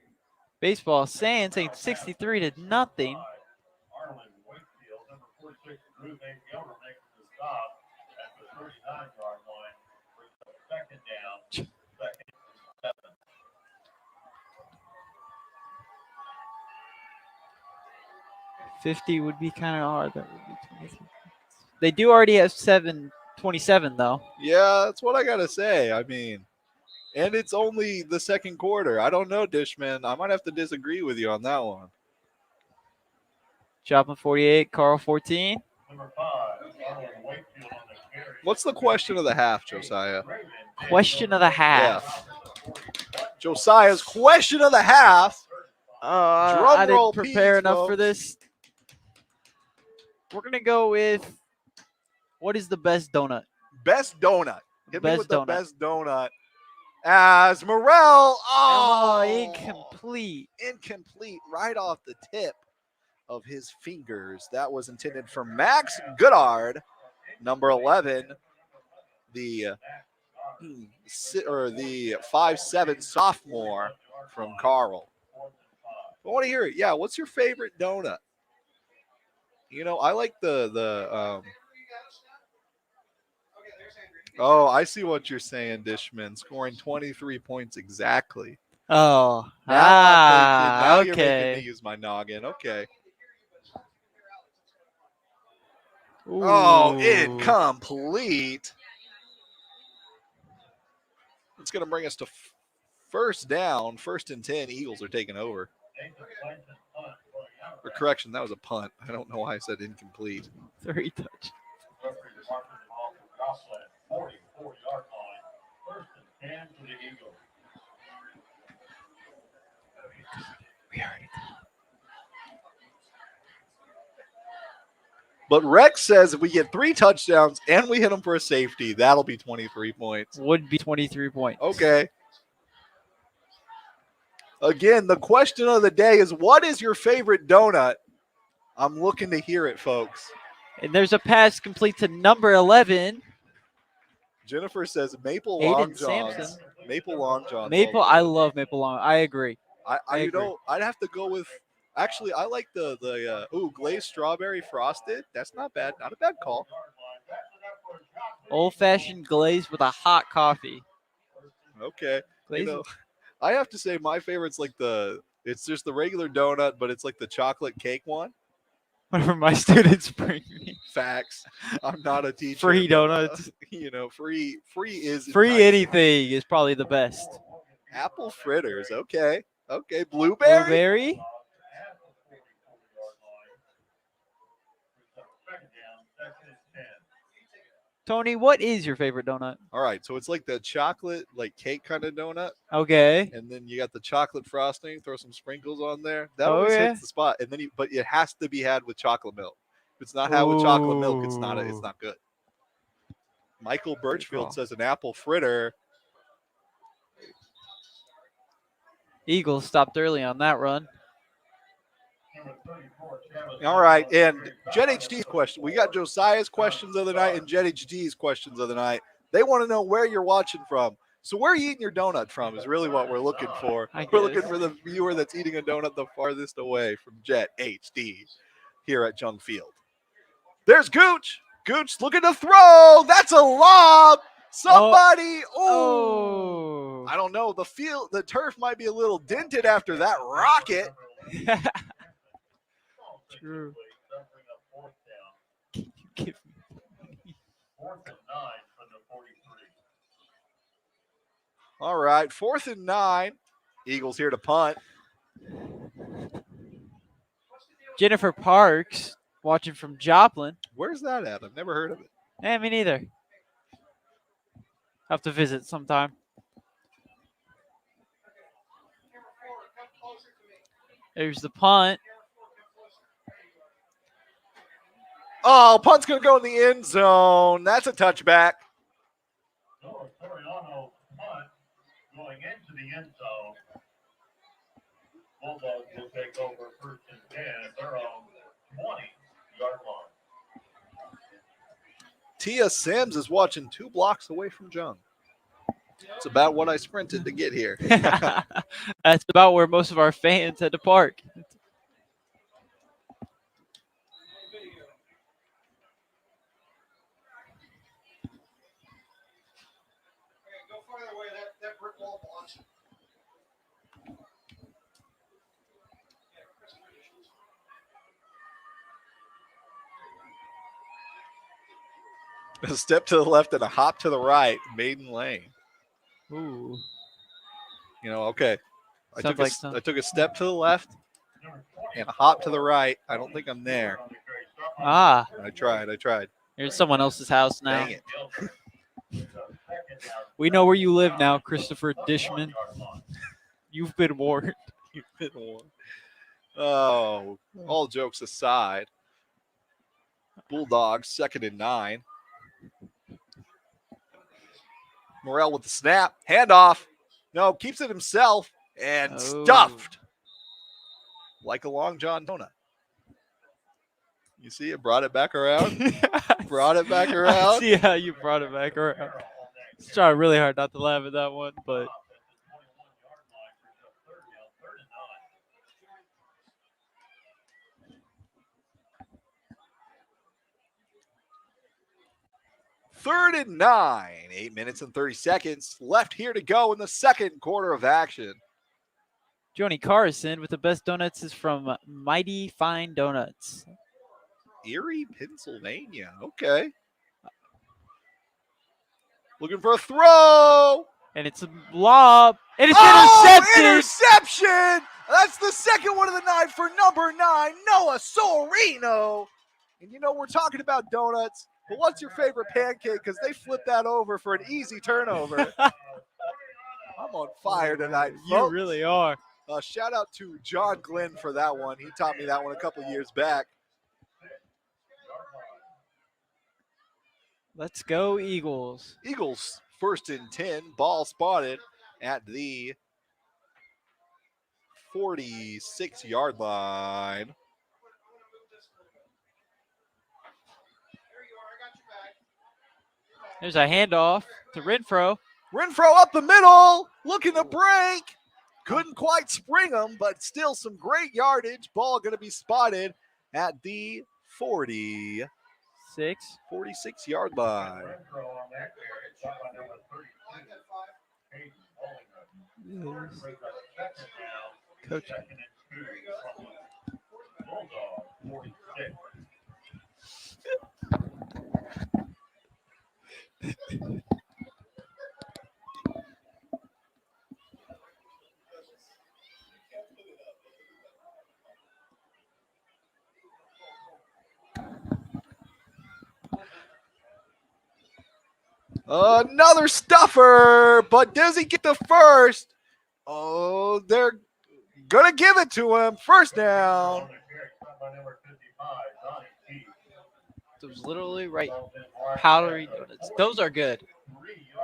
Baseball saying 63 to nothing. Arlen Wakefield, number 46, Drew Van Gelder making the stop at the 39-yard line for the second down. Second and 7. $50 would be kind of hard. That would be 23. They do already have 7:27 though. Yeah, that's what I got to say. I mean, and it's only the second quarter. I don't know, Dishman. I might have to disagree with you on that one. Joplin 48, Carl 14. Number 5, Arlen Wakefield on the carry. What's the question of the half, Josiah? Question of the half. Josiah's question of the half. I roll, didn't prepare please, enough for folks. this. We're gonna go with what is the best donut? Best donut. Hit me Best with the donut. best donut. As Morrell. Oh, Oh, incomplete. Incomplete right off the tip of his fingers. That was intended for Max Goodard, number 11, the 5'7" sophomore from Carl. I want to hear it. Yeah, what's your favorite donut? You know, I like the Oh, I see what you're saying, Dishman. Scoring 23 points exactly. Oh, Now you're making okay. me use my noggin. Okay. Ooh. Oh, incomplete. It's going to bring us to first down. 1st and 10. Eagles are taking over. Or correction, that was a punt. I don't know why I said incomplete. 3 touch. 44-yard line. 1st and 10 for the Eagles. We already. But Rex says if we get 3 touchdowns and we hit them for a safety, that'll be 23 points. Would be 23 points. Okay. Again, the question of the day is, what is your favorite donut? I'm looking to hear it, folks. And there's a pass complete to number 11. Jennifer says Maple Aiden Long Johns. Sampson. Maple Long Johns. Maple, I love Maple Long. I agree. I you agree. know, I'd have to go with. Actually, I like the glazed strawberry frosted. That's not bad. Not a bad call. Old-fashioned glaze with a hot coffee. Okay. Glaze. You know, I have to say my favorite's like it's just the regular donut, but it's like the chocolate cake one. Whenever my students bring me Facts. I'm not a teacher. free but, donuts. Free is Free nice. anything is probably the best. Apple fritters. Okay. Blueberry. Blueberry. Tony, what is your favorite donut? All right, so it's like the chocolate, like cake kind of donut, Okay. and then you got the chocolate frosting. Throw some sprinkles on there. That Oh, always yeah. hits the spot. And then, but it has to be had with chocolate milk. If it's not had with chocolate milk, it's not good. Michael Birchfield says an apple fritter. Eagles stopped early on that run. All right, and JETHD's question. We got Josiah's questions of the night and JETHD's questions of the night. They want to know where you're watching from. So where are you eating your donut from is really what we're looking for. We're looking for the viewer that's eating a donut the farthest away from JETHD here at Jung Field. There's Gooch. Gooch looking to throw. That's a lob. Somebody. Oh. I don't know. The turf might be a little dented after that rocket. True. Can you give me? 4th and 9 from the 43. All right, 4th and 9. Eagles here to punt. Jennifer Parks watching from Joplin. Where's that at? I've never heard of it. Me neither. Have to visit sometime. There's the punt. Oh, punt's going to go in the end zone. That's a touchback. So Soriano punt going into the end zone. Bulldogs will take over 1st and 10 at their own 20-yard line. Tia Sims is watching 2 blocks away from Jung. It's about what I sprinted to get here. That's about where most of our fans had to park. Go farther away. That brick wall blocks it. A step to the left and a hop to the right, Maiden Lane. Ooh. Okay. I Sounds took, like I took a step to the left and a hop to the right. I don't think I'm there. Ah, I tried. here's someone else's house now. Dang it. We know where you live now, Christopher Dishman. You've been warned. You've been warned. Oh, all jokes aside. Bulldogs, 2nd and 9. Morrell with the snap. Handoff. No, keeps it himself and stuffed like a Long John donut. You see it? Brought it back around. Brought it back I around. see how you brought it back around. It's trying really hard not to laugh at that one, but 3rd and 9. 8 minutes and 30 seconds left here to go in the 2nd quarter of action. Joni Carson with the best donuts is from Mighty Fine Donuts. Erie, Pennsylvania. Okay. Looking for a throw. And it's a lob. And it's intercepted. Interception. That's the 2nd one of the night for number 9, Noah Sorino. And we're talking about donuts, but what's your favorite pancake? Because they flip that over for an easy turnover. I'm on fire tonight, folks. You really are. Shout out to John Glenn for that one. He taught me that one a couple years back. Let's go, Eagles. Eagles, 1st and 10. Ball spotted at the 46-yard line. There's a handoff to Renfro. Renfro up the middle, looking to break. Couldn't quite spring him, but still some great yardage. Ball going to be spotted at the 46-yard line. Coach. Another stuffer, but does he get the first? Oh, they're going to give it to him. First down. Those literally right powdery donuts. Those are good.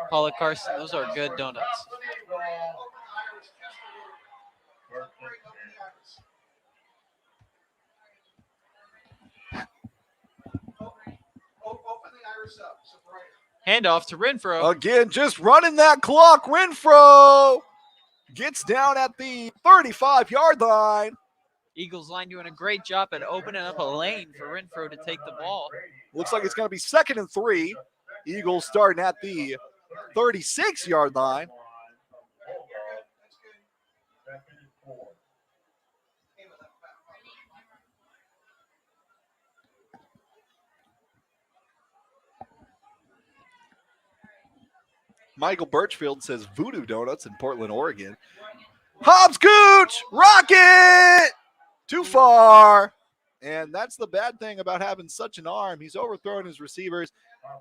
Paula Carson, those are good donuts. Handoff to Renfro. Again, just running that clock. Renfro gets down at the 35-yard line. Eagles line doing a great job at opening up a lane for Renfro to take the ball. Looks like it's going to be 2nd and 3. Eagles starting at the 36-yard line. Michael Birchfield says Voodoo Donuts in Portland, Oregon. Hobbs Gooch, rocket! Too far. And that's the bad thing about having such an arm. He's overthrowing his receivers.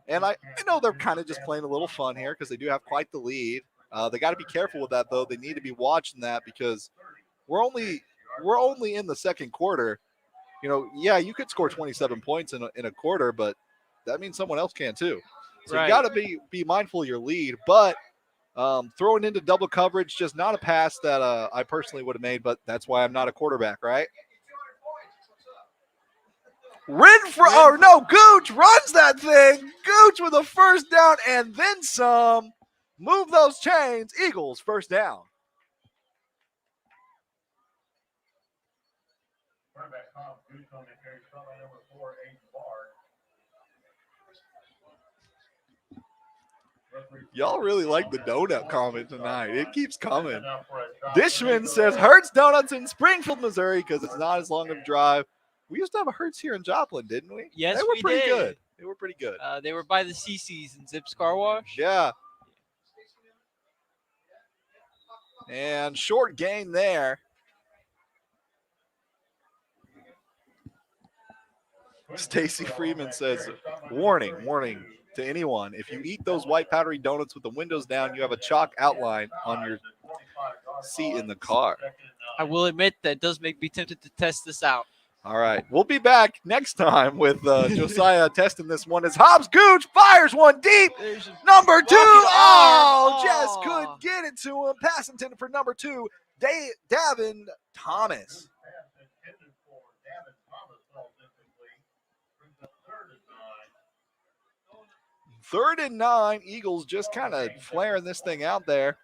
And I know they're kind of just playing a little fun here because they do have quite the lead. They got to be careful with that, though. They need to be watching that because we're only in the second quarter. You know, yeah, you could score 27 points in a quarter, but that means someone else can too. So you got to be mindful of your lead. But throwing into double coverage, just not a pass that I personally would have made, but that's why I'm not a quarterback, right? Gooch runs that thing. Gooch with a first down and then some. Move those chains. Eagles first down. Y'all really like the donut comment tonight. It keeps coming. Dishman says Hertz Donuts in Springfield, Missouri, because it's not as long of a drive. We used to have a Hertz here in Joplin, didn't we? Yes, they were we pretty did. good. They were pretty good. They were by the CC's and Zips Car Wash. Yeah. And short gain there. Stacy Freeman says, warning to anyone. If you eat those white powdery donuts with the windows down, you have a chalk outline on your seat in the car. I will admit that does make me tempted to test this out. All right. We'll be back next time with Josiah testing this one as Hobbs Gooch fires one deep. Number 2. Just couldn't get it to him. Pass intended for number 2, Davin Thomas. 3rd and 9. Eagles just kind of flaring this thing out there.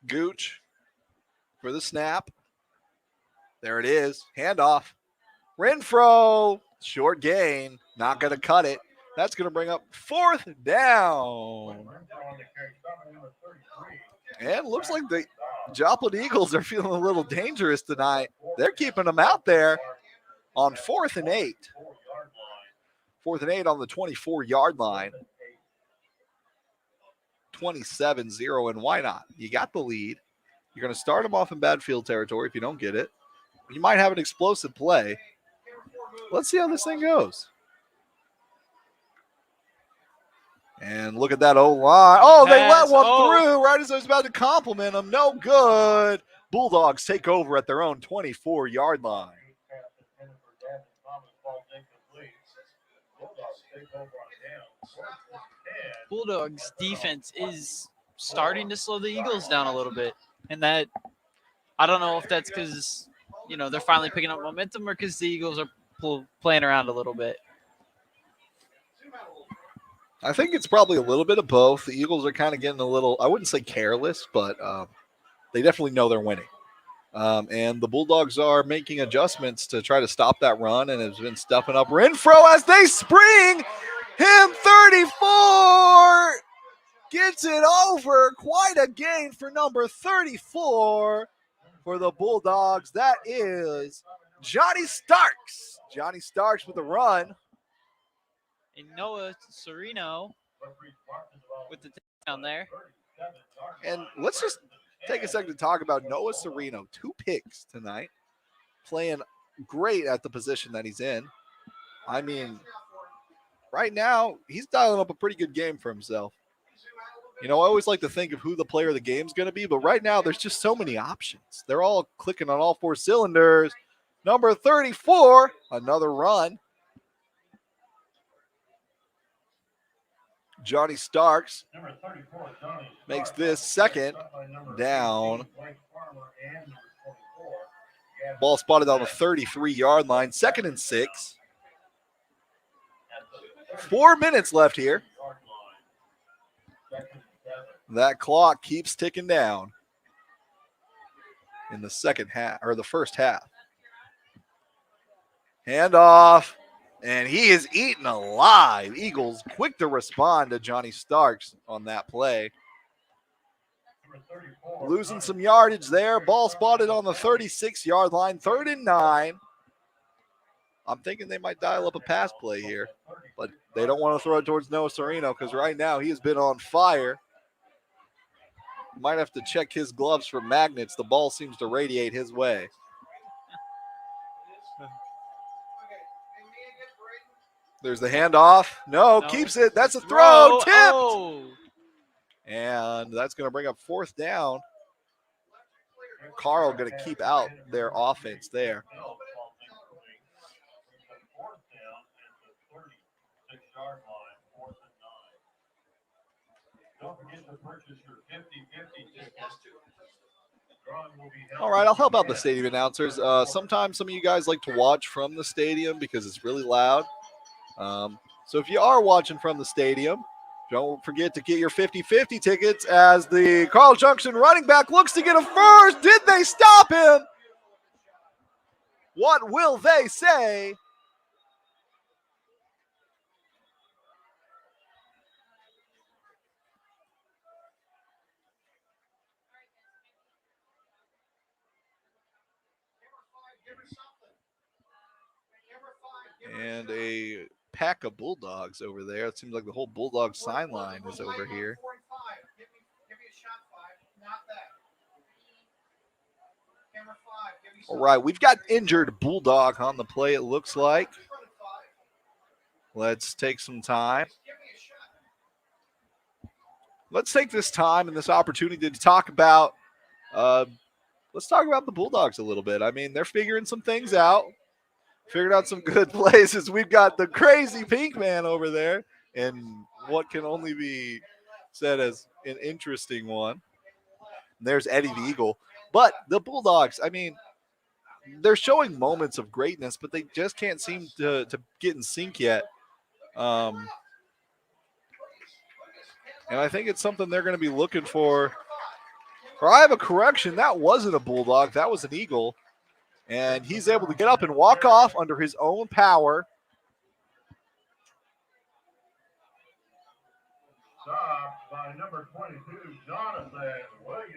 Gooch for the snap. There it is. Handoff. Renfro. Short gain. Not going to cut it. That's going to bring up 4th down. And looks like the Joplin Eagles are feeling a little dangerous tonight. They're keeping them out there on 4th and 8. 4th and 8 on the 24-yard line. 27-0, and why not? You got the lead. You're going to start them off in bad field territory if you don't get it. You might have an explosive play. Let's see how this thing goes. And look at that O-line. Oh, they let one through right as I was about to compliment them. No good. Bulldogs take over at their own 24-yard line. Bulldogs defense is starting to slow the Eagles down a little bit. And that, I don't know if that's because, they're finally picking up momentum or because the Eagles are playing around a little bit. I think it's probably a little bit of both. The Eagles are kind of getting a little, I wouldn't say careless, but they definitely know they're winning. And the Bulldogs are making adjustments to try to stop that run and has been stuffing up Renfro as they spring him 34. Gets it over. Quite a gain for number 34 for the Bulldogs. That is Johnny Starks. Johnny Starks with a run. And Noah Serino with the down there. And let's just take a second to talk about Noah Serino. 2 picks tonight. Playing great at the position that he's in. I mean, right now, he's dialing up a pretty good game for himself. I always like to think of who the player of the game's going to be, but right now there's just so many options. They're all clicking on all 4 cylinders. Number 34, another run. Johnny Starks makes this 2nd down. Ball spotted on the 33-yard line. 2nd and 6. 4 minutes left here. That clock keeps ticking down in the second half or the first half. Handoff. And he is eaten alive. Eagles quick to respond to Johnny Starks on that play. Losing some yardage there. Ball spotted on the 36-yard line. 3rd and 9. I'm thinking they might dial up a pass play here, but they don't want to throw it towards Noah Sereno because right now he has been on fire. Might have to check his gloves for magnets. The ball seems to radiate his way. There's the handoff. No, keeps it. That's a throw. Tipped. Oh. And that's going to bring up 4th down. Carl going to keep out their offense there. All right, I'll help out the stadium announcers. Sometimes some of you guys like to watch from the stadium because it's really loud. So if you are watching from the stadium, don't forget to get your 50-50 tickets as the Carl Junction running back looks to get a first. Did they stop him? What will they say? And a pack of Bulldogs over there. It seems like the whole Bulldog sign line is over here. All right, we've got injured Bulldog on the play, it looks like. Let's take some time. Let's take this time and this opportunity to talk about let's talk about the Bulldogs a little bit. I mean, they're figuring some things out. Figured out some good plays. We've got the crazy pink man over there and what can only be said as an interesting one. And there's Eddie the Eagle. But the Bulldogs, I mean, they're showing moments of greatness, but they just can't seem to get in sync yet. And I think it's something they're going to be looking for. Or I have a correction. That wasn't a Bulldog. That was an Eagle. And he's able to get up and walk off under his own power. Stopped by number 22, Jonathan Williams.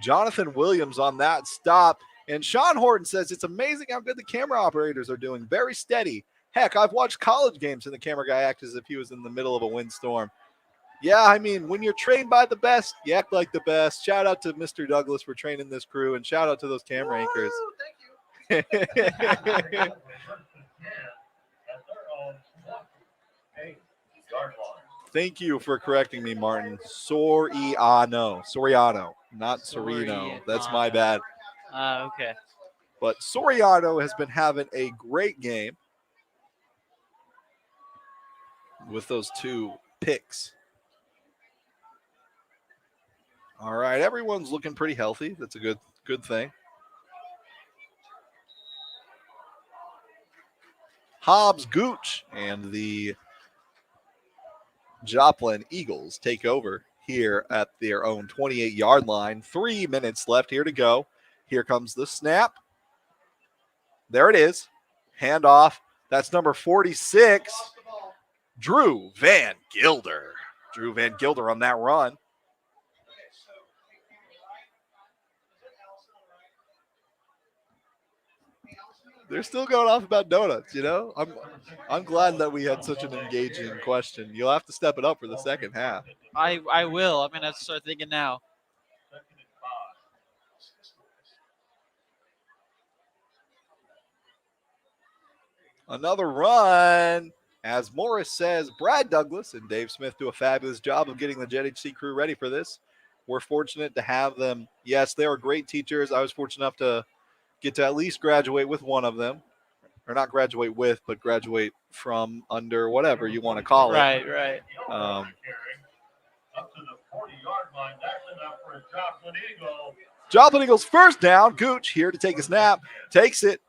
Jonathan Williams on that stop. And Sean Horton says it's amazing how good the camera operators are doing. Very steady. Heck, I've watched college games and the camera guy acts as if he was in the middle of a windstorm. Yeah, I mean, when you're trained by the best, you act like the best. Shout out to Mr. Douglas for training this crew, and shout out to those camera anchors. Thank you. Thank you for correcting me, Martin. Soriano, not Sereno. That's my bad. Okay. But Soriano has been having a great game with those 2 picks. All right, everyone's looking pretty healthy. That's a good thing. Hobbs Gooch and the Joplin Eagles take over here at their own 28-yard line. 3 minutes left here to go. Here comes the snap. There it is. Handoff. That's number 46, Drew Van Gilder. Drew Van Gilder on that run. They're still going off about donuts, you know? I'm glad that we had such an engaging question. You'll have to step it up for the second half. I will. I'm going to start thinking now. Another run. As Morris says, Brad Douglas and Dave Smith do a fabulous job of getting the JETHD crew ready for this. We're fortunate to have them. Yes, they are great teachers. I was fortunate enough to get to at least graduate with one of them. Or not graduate with, but graduate from, under, whatever you want to call it. Right. Up to the 40-yard line. That's enough for a Joplin Eagle. Joplin Eagles first down. Gooch here to take a snap. Takes it.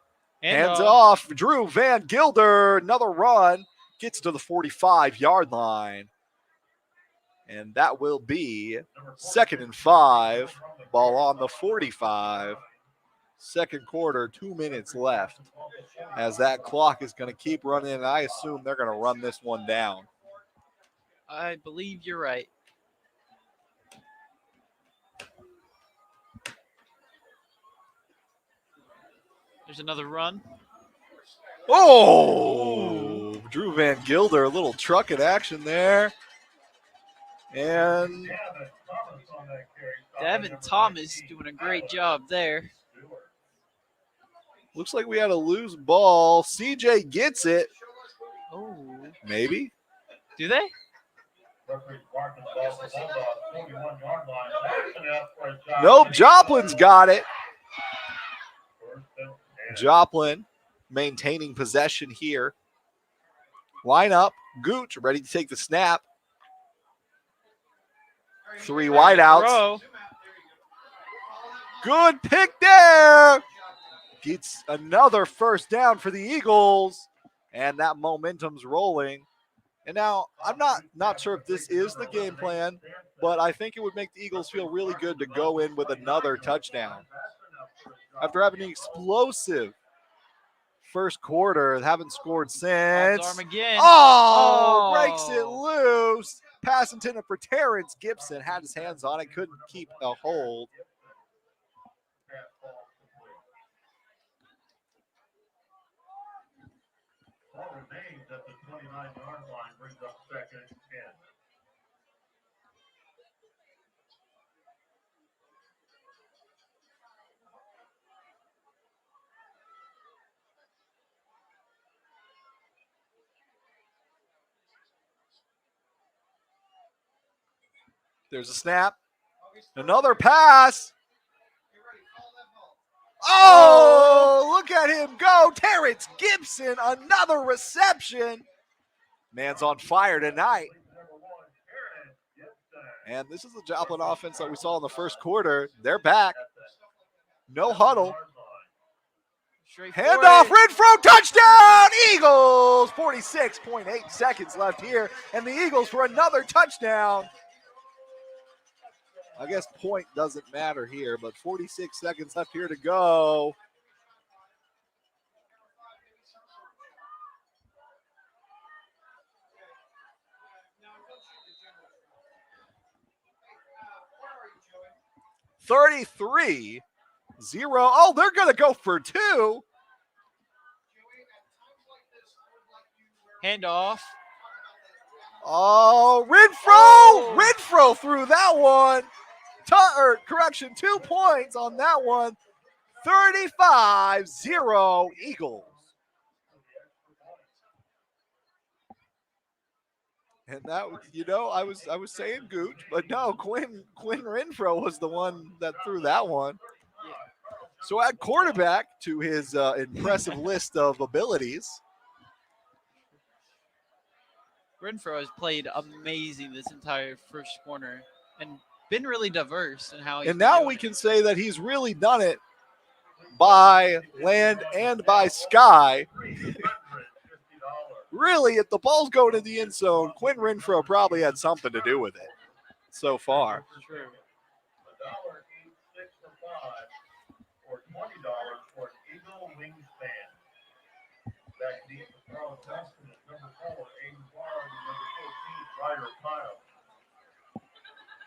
Hands off. Drew Van Gilder. Another run. Gets to the 45-yard line. And that will be 2nd and 5. Ball on the 45. Second quarter, 2 minutes left. As that clock is going to keep running, and I assume they're going to run this one down. I believe you're right. There's another run. Oh! Drew Van Gilder, a little truck in action there. And Devin Thomas doing a great job there. looks like we had a loose ball. CJ gets it. Oh. Maybe. Do they? Nope, Joplin's got it. Joplin maintaining possession here. Line up. Gooch ready to take the snap. 3 wideouts. Throw. Good pick there. Gets another first down for the Eagles. And that momentum's rolling. And now, I'm not sure if this is the game plan, but I think it would make the Eagles feel really good to go in with another touchdown. After having an explosive first quarter, haven't scored since. Arm again. Oh, breaks it loose. Pass intended for Terrence Gibson. Had his hands on it, couldn't keep a hold. Ball remains at the 29-yard line, brings up second and 10. There's a snap. Another pass. Oh, look at him go. Terrence Gibson, another reception. Man's on fire tonight. And this is the Joplin offense that we saw in the first quarter. They're back. No huddle. Handoff, Renfro, touchdown, Eagles. 46.8 seconds left here. And the Eagles for another touchdown. I guess point doesn't matter here, but 46 seconds left here to go. $33-0. Oh, they're going to go for 2. Handoff. Oh, Renfro! Renfro threw that one. 2 points on that one. 35-0 Eagles. And that, I was saying Gooch, but no, Quinn Renfro was the one that threw that one. So add quarterback to his impressive list of abilities. Renfro has played amazing this entire first quarter and been really diverse in how he's And now we can say that he's really done it by land and by sky. Really, if the ball's going in the end zone, Quinn Renfro probably had something to do with it so far. True. $1.86 for 5 or $20 for an Eagle Wingspan. Back deep for Carl Junction is number 4, Aiden Barr, number 14, Ryder Pyle.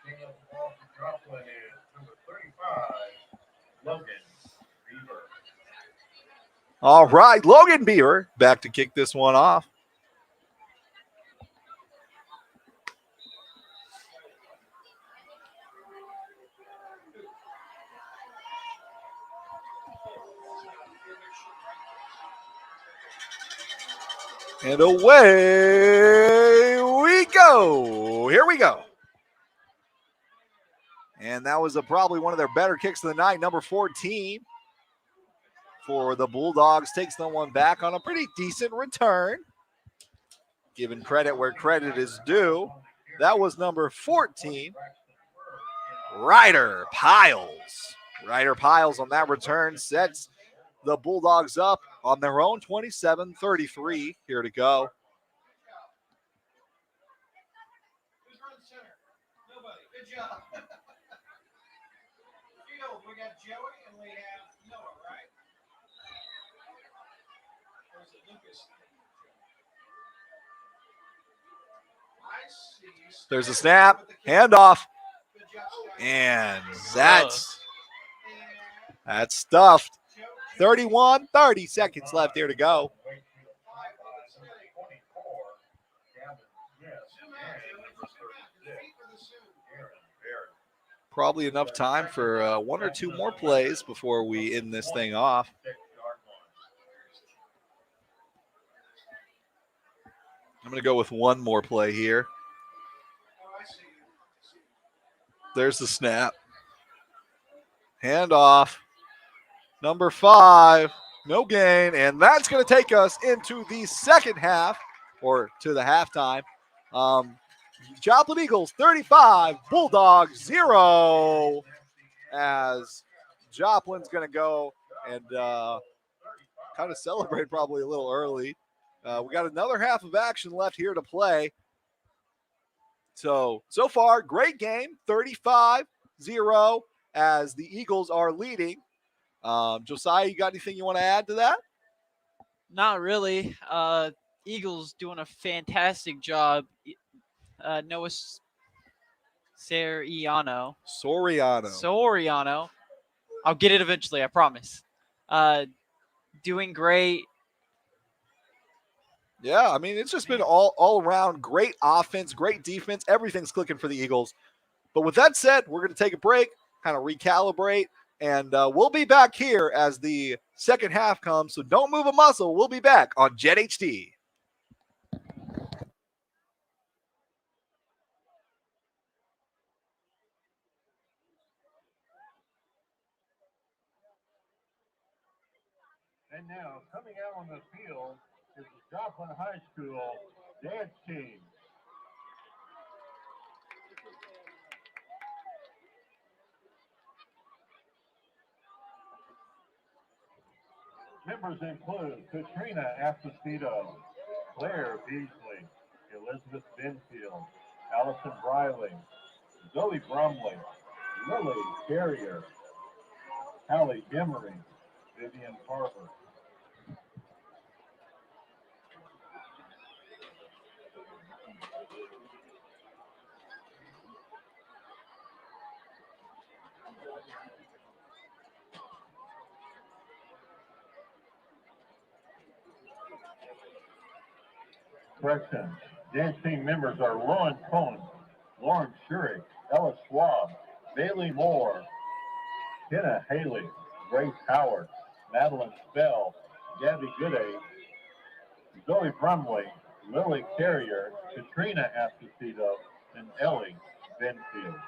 King of the ball for Joplin is number 35, Logan Beaver. All right, Logan Beaver back to kick this one off. And away we go. Here we go. And that was probably one of their better kicks of the night. Number 14 for the Bulldogs takes the one back on a pretty decent return. Giving credit where credit is due. That was number 14, Ryder Piles. Ryder Piles on that return sets the Bulldogs up on their own 27-33 here to go. Who's running center? Nobody. Good job. Field, we got Joey and we have Noah, There's a snap, handoff, and that's stuffed. 31, 30 seconds left here to go. Probably enough time for one or two more plays before we end this thing off. I'm going to go with one more play here. There's the snap. Handoff. Number 5. No gain. And that's going to take us into the second half, or to the halftime. Joplin Eagles 35, Bulldogs 0. As Joplin's going to go and kind of celebrate probably a little early. We got another half of action left here to play. So far, great game, 35-0 as the Eagles are leading. Josiah, you got anything you want to add to that? Not really. Eagles doing a fantastic job. Noah Soriano. I'll get it eventually, I promise. Doing great. Yeah, I mean, it's just been all around great offense, great defense. Everything's clicking for the Eagles. But with that said, we're going to take a break, kind of recalibrate, and we'll be back here as the second half comes. So don't move a muscle. We'll be back on JETHD. And now, coming out on the field is the Joplin High School dance team. Members include Katrina Esposito, Claire Beasley, Elizabeth Benfield, Allison Briley, Zoe Brumley, Lily Carrier, Hallie Emery, Vivian Farber. Correction. Dance team members are Lauren Cohn, Lauren Shurik, Ella Schwab, Bailey Moore, Kenna Haley, Grace Howard, Madeline Spell, Gabby Gooday, Zoe Brumley, Lily Carrier, Katrina Esposito, and Ellie Benfield.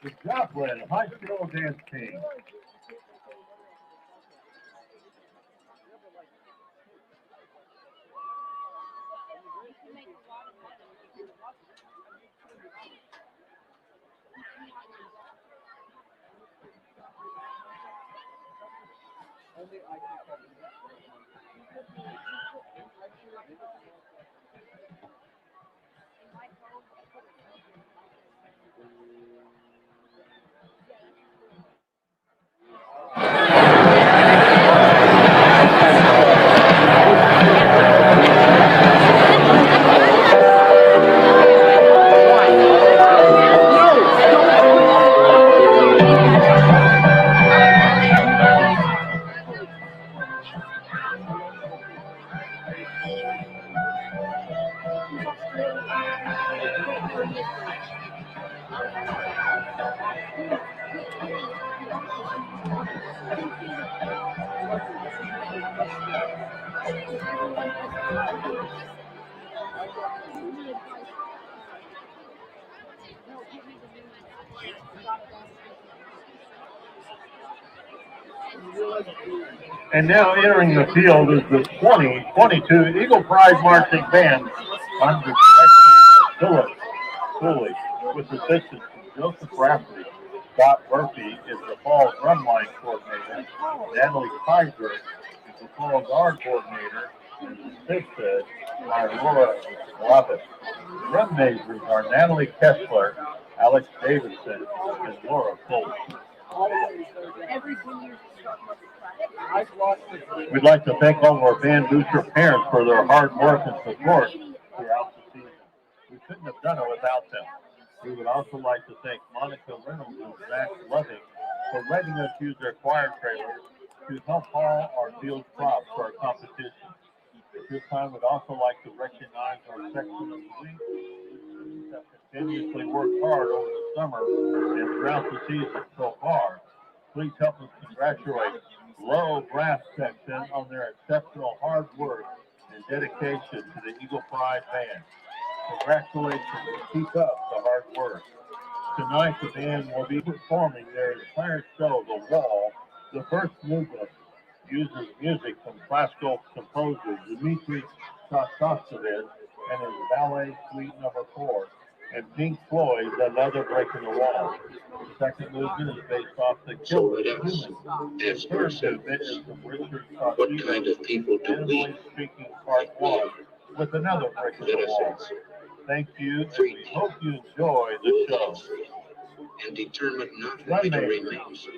The Joplin High School Dance Team. And now entering the field is the 2022 Eagle Pride Marching Band under direction of Philip Cooley with assistance from Joseph Rafferty. Scott Murphy is the fall drumline coordinator. Natalie Kaiser is the fall guard coordinator. And assisted by Laura Lovett. Drum majors are Natalie Kessler, Alex Davidson, and Laura Foley. We'd like to thank all of our band booster parents for their hard work and support throughout the season. We couldn't have done it without them. We would also like to thank Monica Reynolds and Zach Loving for letting us use their choir trailers to help haul our field props for our competition. At this time, we'd also like to recognize our section of police who have continuously worked hard over the summer and throughout the season so far. Please help us congratulate Low Brass Section on their exceptional hard work and dedication to the Eagle Pride Band. Congratulations and keep up the hard work. Tonight, the band will be performing their entire show, The Wall. The first movement uses music from classical composer Dmitri Shostakovich and his ballet suite number 4, and Pink Floyd's Another Break in the Wall. The second movement is based off the So let Killer us Human. ask The third ourselves, movement is from Richard what kind of people do we Randomly Speaking Part 1 with Another Break in let the us Wall. answer? Thank you, and we hope you enjoy the Will show. be free and determined not Drum only to majors, remain so,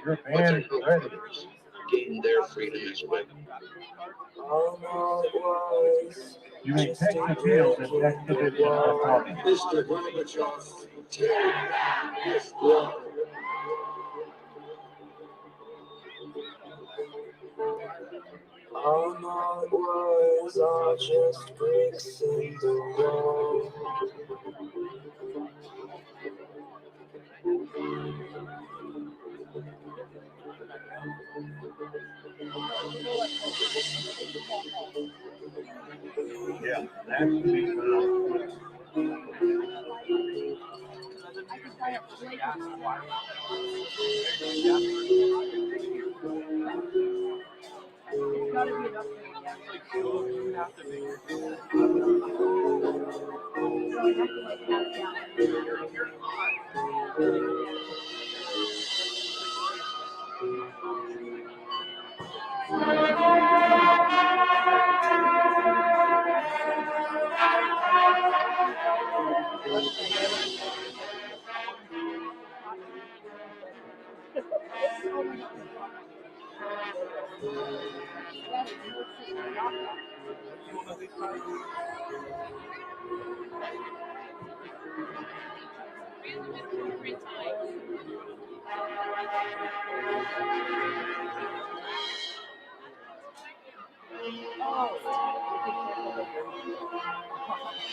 your but to band is help ready. others gain their freedom as well. You may take the field in exhibition performance. Mr. Gorbachev, tear down this wall. All my words are just bricks in the wall. Yeah, that should be good.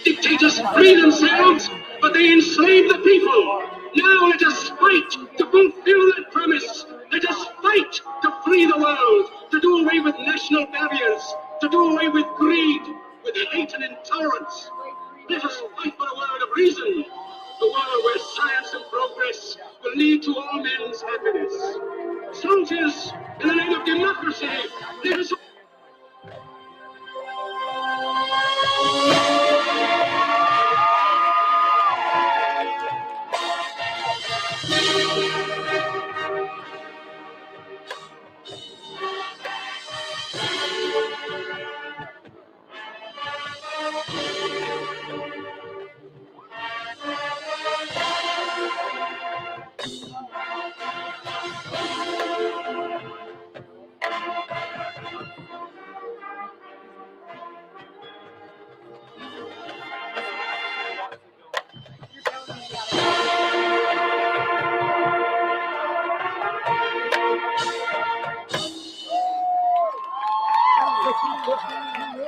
Dictators free themselves, but they enslave the people. Now let us fight to fulfill that promise. Let us fight to free the world, to do away with national barriers, to do away with greed, with hate and intolerance. Let us fight for a world of reason, to all men's happiness. Soldiers, in the name of democracy, let us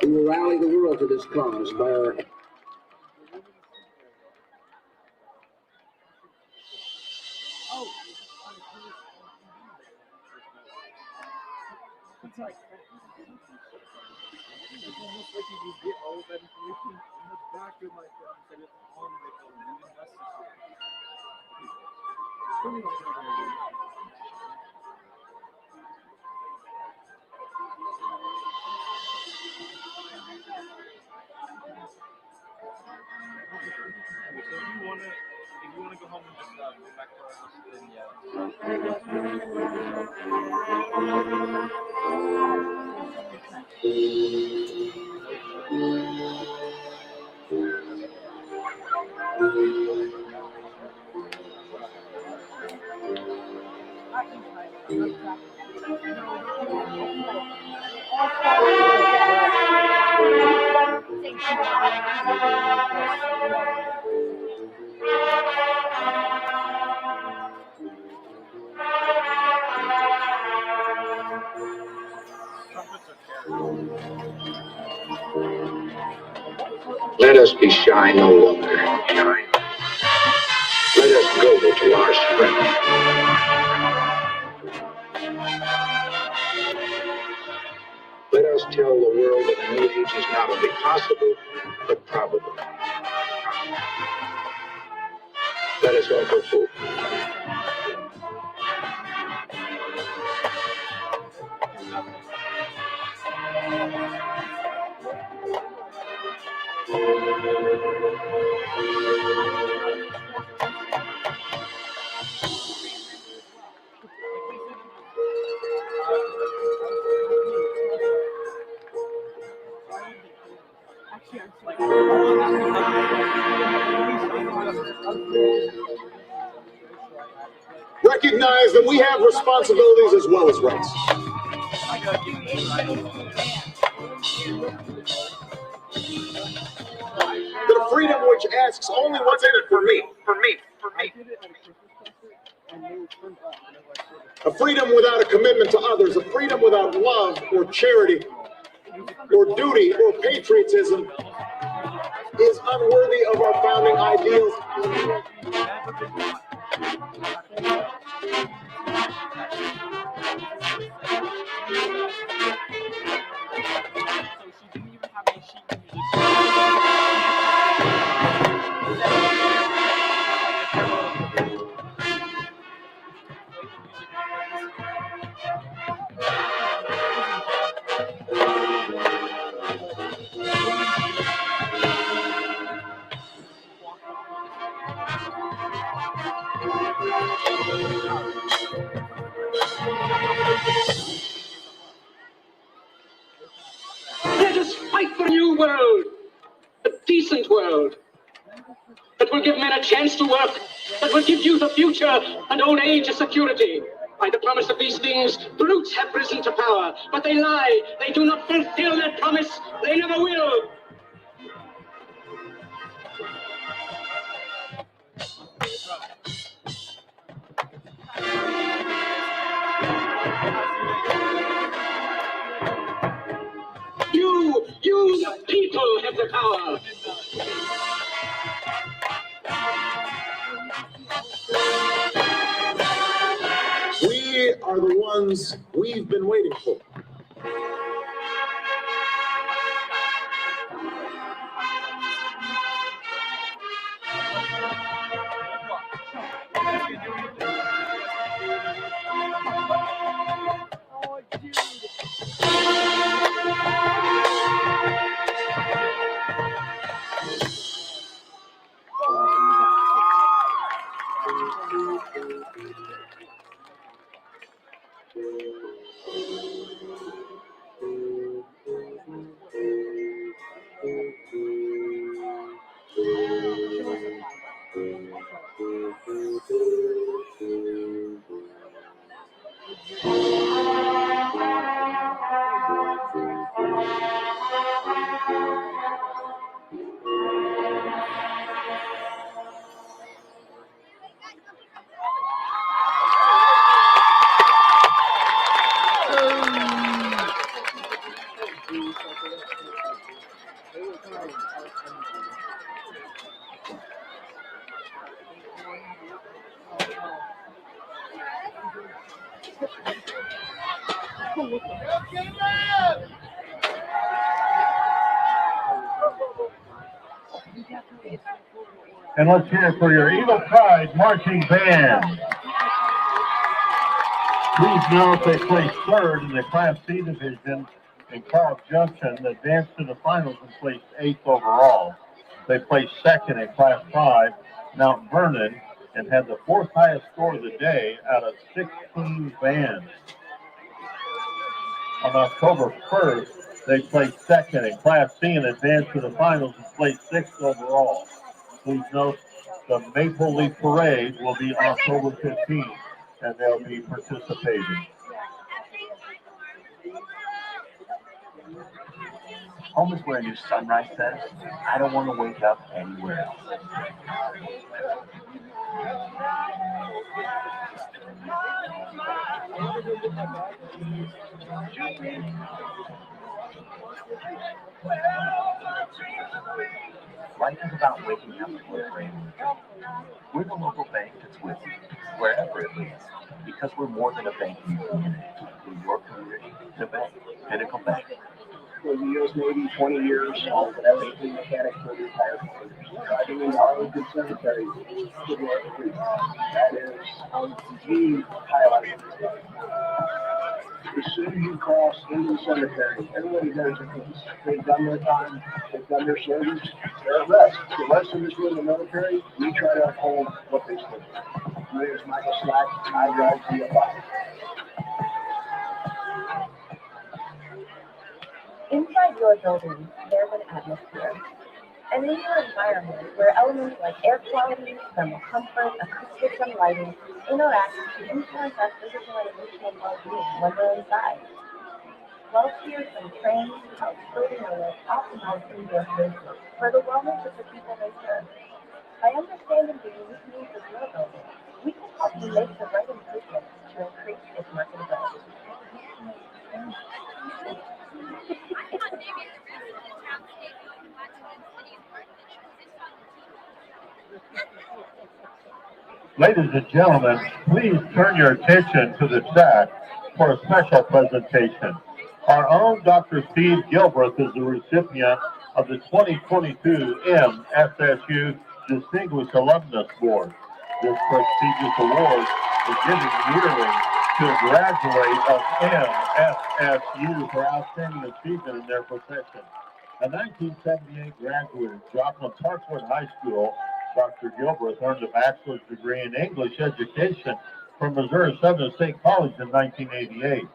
We will rally the world to this cause by our Let us be shy no longer. Let us go to our strength. Let us tell the world that a new age is not only possible, but probable. Let us offer hope. Recognize that we have responsibilities as well as rights. That a freedom which asks only what's in it for me. A freedom without a commitment to others, a freedom without love or charity or duty or patriotism is unworthy of our founding ideals. Let us fight for a new world, a decent world, that will give men a chance to work, that will give youth a future and old age a security. By the promise of these things, brutes have risen to power, but they lie. They do not fulfill that promise. They never will. You, the people, have the power. We are the ones we've been waiting for. And let's hear it for your Eagle Pride Marching Band. Please note they placed third in the Class C division in Carl Junction, advanced to the finals and placed 8th overall. They placed second in Class 5, Mount Vernon, and had the 4th highest score of the day out of 16 bands. On October 1st, they placed second in Class C and advanced to the finals and placed 6th overall. Please note the Maple Leaf Parade will be October 15th, and they'll be participating. Home is where a new sunrise says, I don't want to wake up anywhere else. Life is about waking up to a brand new day. We're the local bank that's with you, wherever it leads, because we're more than a banking community. We're your community, the bank, Pinnacle Bank. For years, maybe 20 years, all of an FAP mechanic for the entire 20 years. Driving in Arlington Cemetery to North Street. That is the highlight of this life. As soon as you cross into the cemetery, everybody does their things. They've done their time, they've done their service, they're at rest. The rest of us who are in the military, we try to uphold what they stood for. My name is Michael Slack, I drive CFI. Inside your building, there's an atmosphere. And in your environment, where elements like air quality, thermal comfort, acoustics, and lighting interact to influence our physical and emotional well-being when we're inside. Well-tiered and trained help building owners optimize indoor spaces for the wellness of the people they serve. By understanding the unique needs of your building, we can help you make the right improvements to increase its marketability. Ladies and gentlemen, please turn your attention to the track for a special presentation. Our own Dr. Steve Gilbreth is the recipient of the 2022 MSSU Distinguished Alumnus Award. This prestigious award is given yearly to a graduate of MSSU for outstanding achievement in their profession. A 1978 graduate of Joplin Parkwood High School, Dr. Gilbreth earned a bachelor's degree in English education from Missouri Southern State College in 1988.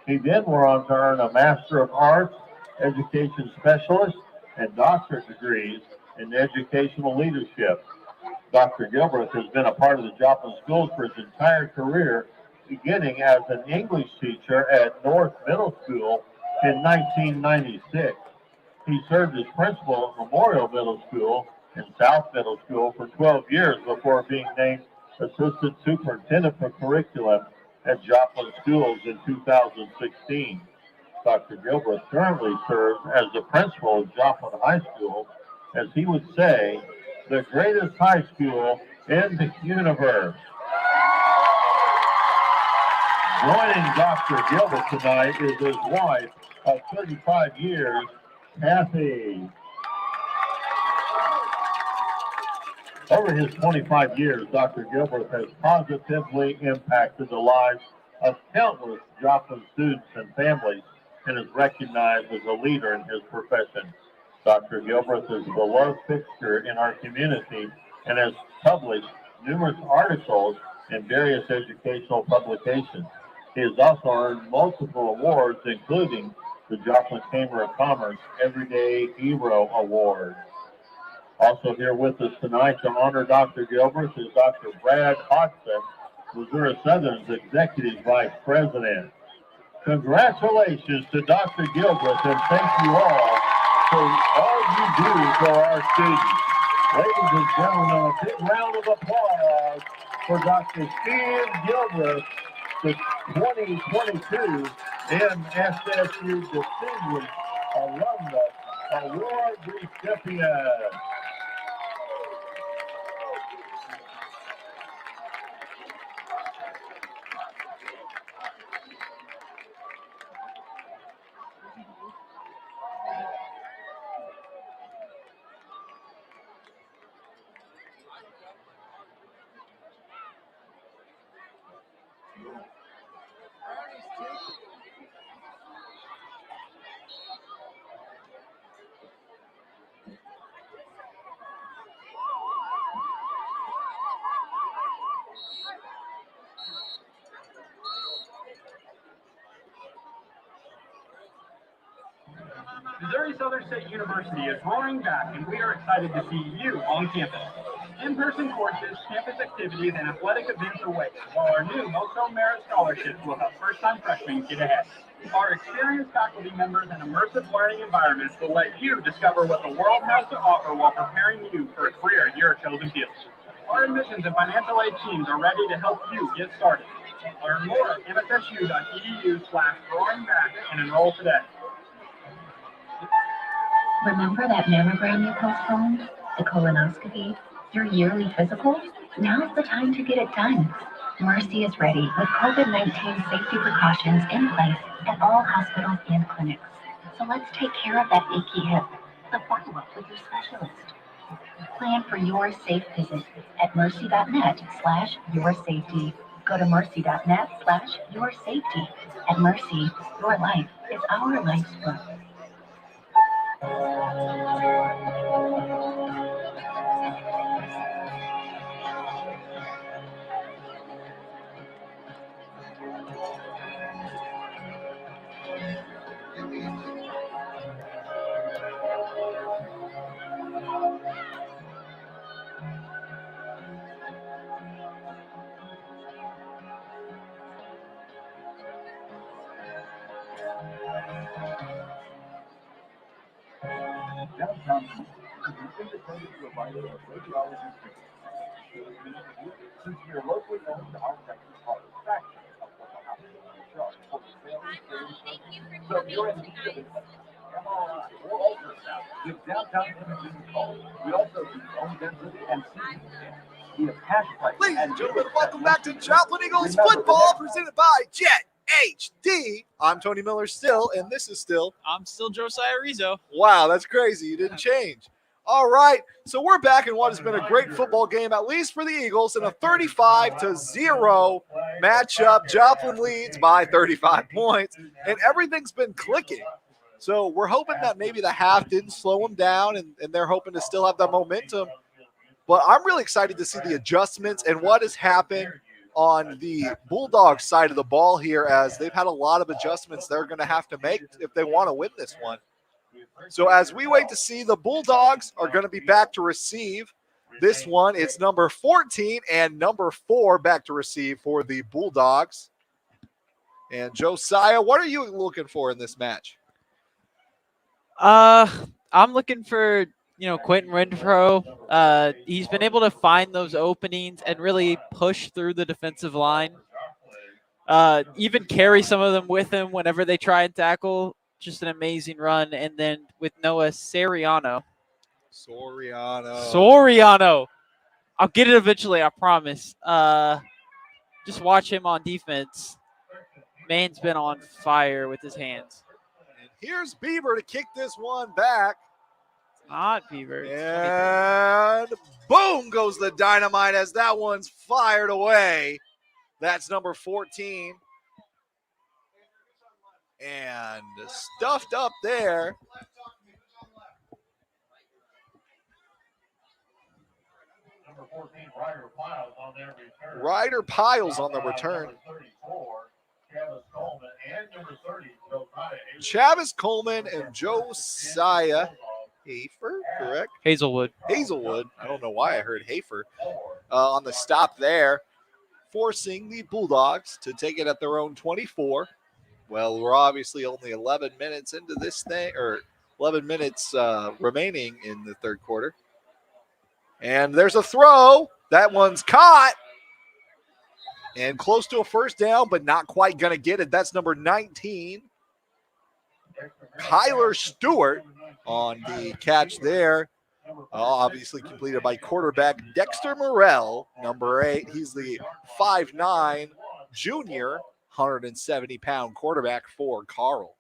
He then went on to earn a Master of Arts, Education Specialist, and doctorate degrees in educational leadership. Dr. Gilbreth has been a part of the Joplin schools for his entire career, beginning as an English teacher at North Middle School in 1996. He served as principal at Memorial Middle School and South Middle School for 12 years before being named Assistant Superintendent for Curriculum at Joplin Schools in 2016. Dr. Gilbreth currently serves as the principal of Joplin High School, as he would say, the greatest high school in the universe. Joining Dr. Gilbreth tonight is his wife of 35 years, Kathy. Over his 25 years, Dr. Gilbreth has positively impacted the lives of countless Joplin students and families and is recognized as a leader in his profession. Dr. Gilbreth is a beloved fixture in our community and has published numerous articles in various educational publications. He has also earned multiple awards, including the Joplin Chamber of Commerce Everyday Hero Award. Also here with us tonight to honor Dr. Gilbreth is Dr. Brad Hodgson, Missouri Southern's Executive Vice President. Congratulations to Dr. Gilbreth, and thank you all for all you do for our students. Ladies and gentlemen, a big round of applause for Dr. Steve Gilbreth, the 2022 MSSU Distinguished Alumnus award recipient. Missouri Southern State University is roaring back, and we are excited to see you on campus. In-person courses, campus activities, and athletic events are waiting, while our new Moco Merit Scholarships will help first-time freshmen get ahead. Our experienced faculty members and immersive learning environments will let you discover what the world has to offer while preparing you for a career in your chosen fields. Our admissions and financial aid teams are ready to help you get started. Learn more at mfsu.edu/roaringback and enroll today. Remember that mammogram you postponed? The colonoscopy? Your yearly physical? Now's the time to get it done. Mercy is ready with COVID-19 safety precautions in place at all hospitals and clinics. So let's take care of that achy hip. The follow-up with your specialist. Plan for your safe visit at mercy.net/yoursafety. Go to mercy.net/yoursafety. At Mercy, your life is our life's work. Downtown is an independent provider of radiology treatment. Since we are locally owned, our records are a fraction of what the hospital can charge for the family service. So if you're in need of an MRI or ultrasound, give downtown imaging a call. We also do bone density and CT scans. We have cash prices. Ladies and gentlemen, welcome back to Joplin Eagles football presented by JETHD. I'm Tony Miller still, and this is still. I'm still Josiah Rizzo. Wow, that's crazy. You didn't change. All right, so we're back in what has been a great football game, at least for the Eagles, in a 35-0 matchup. Joplin leads by 35 points, and everything's been clicking. So we're hoping that maybe the half didn't slow them down, and they're hoping to still have that momentum. But I'm really excited to see the adjustments and what has happened on the Bulldogs side of the ball here, as they've had a lot of adjustments they're going to have to make if they want to win this one. So as we wait to see, the Bulldogs are going to be back to receive this one. It's number 14 and number 4 back to receive for the Bulldogs. And Josiah, what are you looking for in this match? I'm looking for, Quentin Renfro. He's been able to find those openings and really push through the defensive line. Even carry some of them with him whenever they try and tackle. Just an amazing run. And then with Noah Soriano. I'll get it eventually, I promise. Just watch him on defense. Man's been on fire with his hands. And here's Beaver to kick this one back. Not Beaver. And boom goes the dynamite as that one's fired away. That's number 14. And stuffed up there. Number 14, Ryder Piles on their return. Ryder Piles on the return. Number 34, Travis Coleman, and number 30, Josiah. Travis Coleman and Josiah Hafer, correct? Hazelwood. I don't know why I heard Hafer on the stop there, forcing the Bulldogs to take it at their own 24. Well, we're obviously only 11 minutes into this thing, or 11 minutes remaining in the third quarter. And there's a throw. That one's caught. And close to a first down, but not quite going to get it. That's number 19, Kyler Stewart. on the catch there. Obviously completed by quarterback Dexter Morrell, number 8. He's the 5'9" junior, 170-pound quarterback for Carl.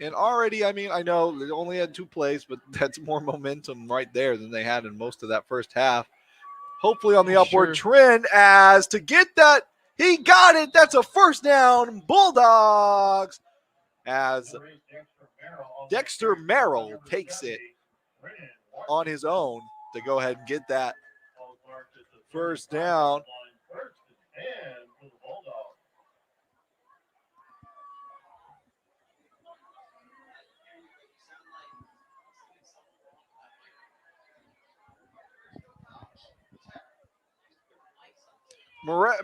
And already, I mean, I know they only had 2 plays, but that's more momentum right there than they had in most of that first half. Hopefully on the upward trend as to get that. He got it. That's a first down. Bulldogs. As Dexter Merrill takes it on his own to go ahead and get that first down.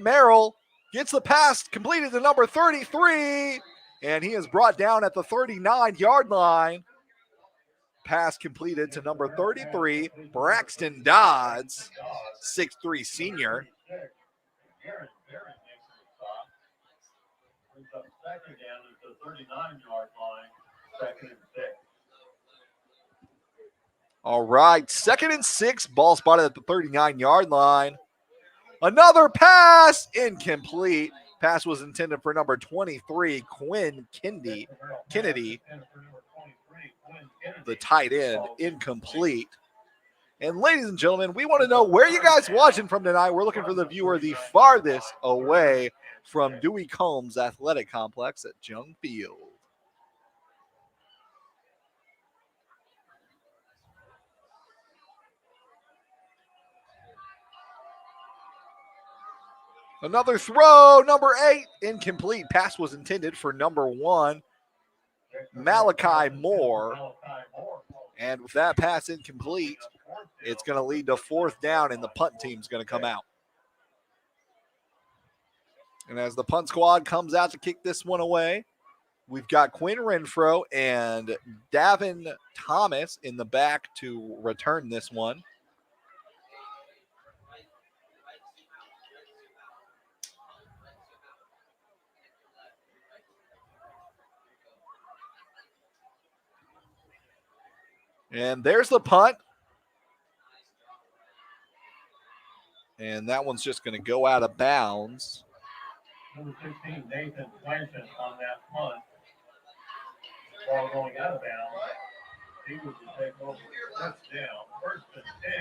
Merrill gets the pass completed to number 33, and he is brought down at the 39-yard line. Pass completed to number 33, Braxton Dodds, 6'3" senior. All right, 2nd and 6, ball spotted at the 39-yard line. Another pass, incomplete. Pass was intended for number 23, Quinn Kennedy, the tight end, incomplete. And ladies and gentlemen, we want to know where you guys watching from tonight. We're looking for the viewer the farthest away from Dewey Combs Athletic Complex at Jung Field. Another throw, number 8, incomplete. Pass was intended for number 1, Malachi Moore. And with that pass incomplete, it's going to lead to 4th down, and the punt team's going to come out. And as the punt squad comes out to kick this one away, we've got Quinn Renfro and Davin Thomas in the back to return this one. And there's the punt. And that one's just going to go out of bounds. Number 16, Nathan Blanchett on that punt. Ball going out of bounds. Eagles will take over. That's down. 1st and 10.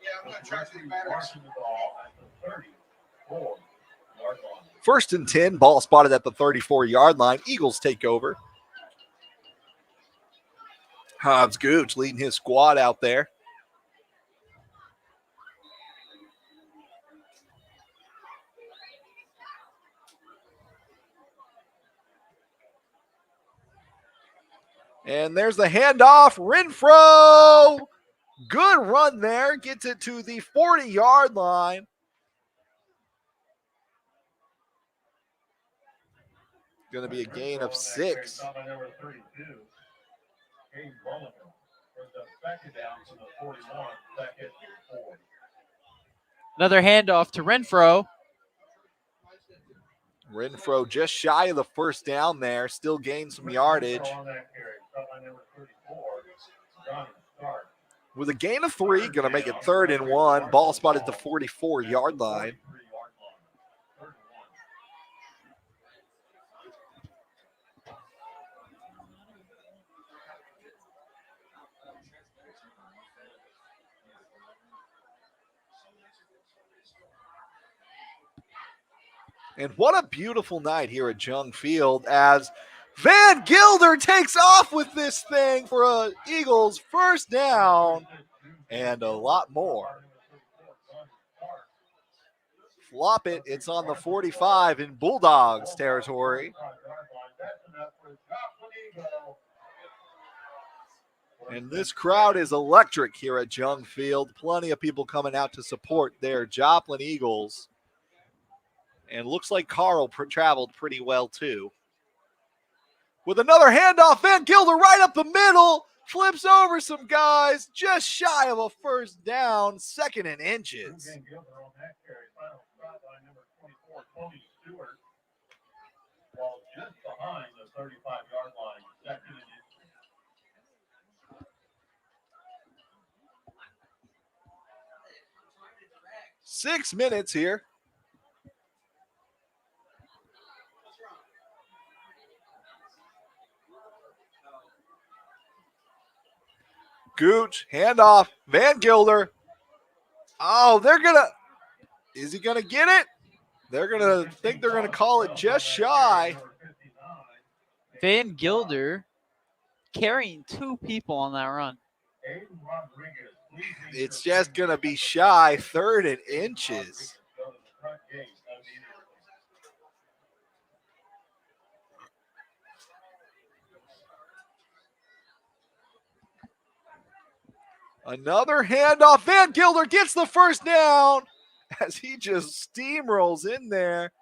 Yeah, I'm not charging the batteries. Marking the ball at the 34-yard line. 1st and 10, ball spotted at the 34-yard line. Eagles take over. Hobbs Gooch leading his squad out there. And there's the handoff. Renfro. Good run there. Gets it to the 40-yard line. Going to be a gain of 6. Another handoff to Renfro. Renfro just shy of the 1st down there. Still gained some yardage. With a gain of 3, going to make it 3rd and 1. Ball spotted at the 44-yard line. And what a beautiful night here at Jung Field as Van Gilder takes off with this thing for a Eagles 1st down and a lot more. Flop it. It's on the 45 in Bulldogs territory. And this crowd is electric here at Jung Field. Plenty of people coming out to support their Joplin Eagles. And looks like Carl traveled pretty well, too. With another handoff, Van Gilder right up the middle. Flips over some guys. Just shy of a 1st down. 2nd and inches. Just behind the 35-yard line. Six minutes here. Gooch, handoff, Van Gilder. Oh, is he gonna get it? They're gonna call it just shy. Van Gilder carrying two people on that run. It's just gonna be shy, 3rd and inches. Another handoff. Van Gilder gets the first down as he just steamrolls in there.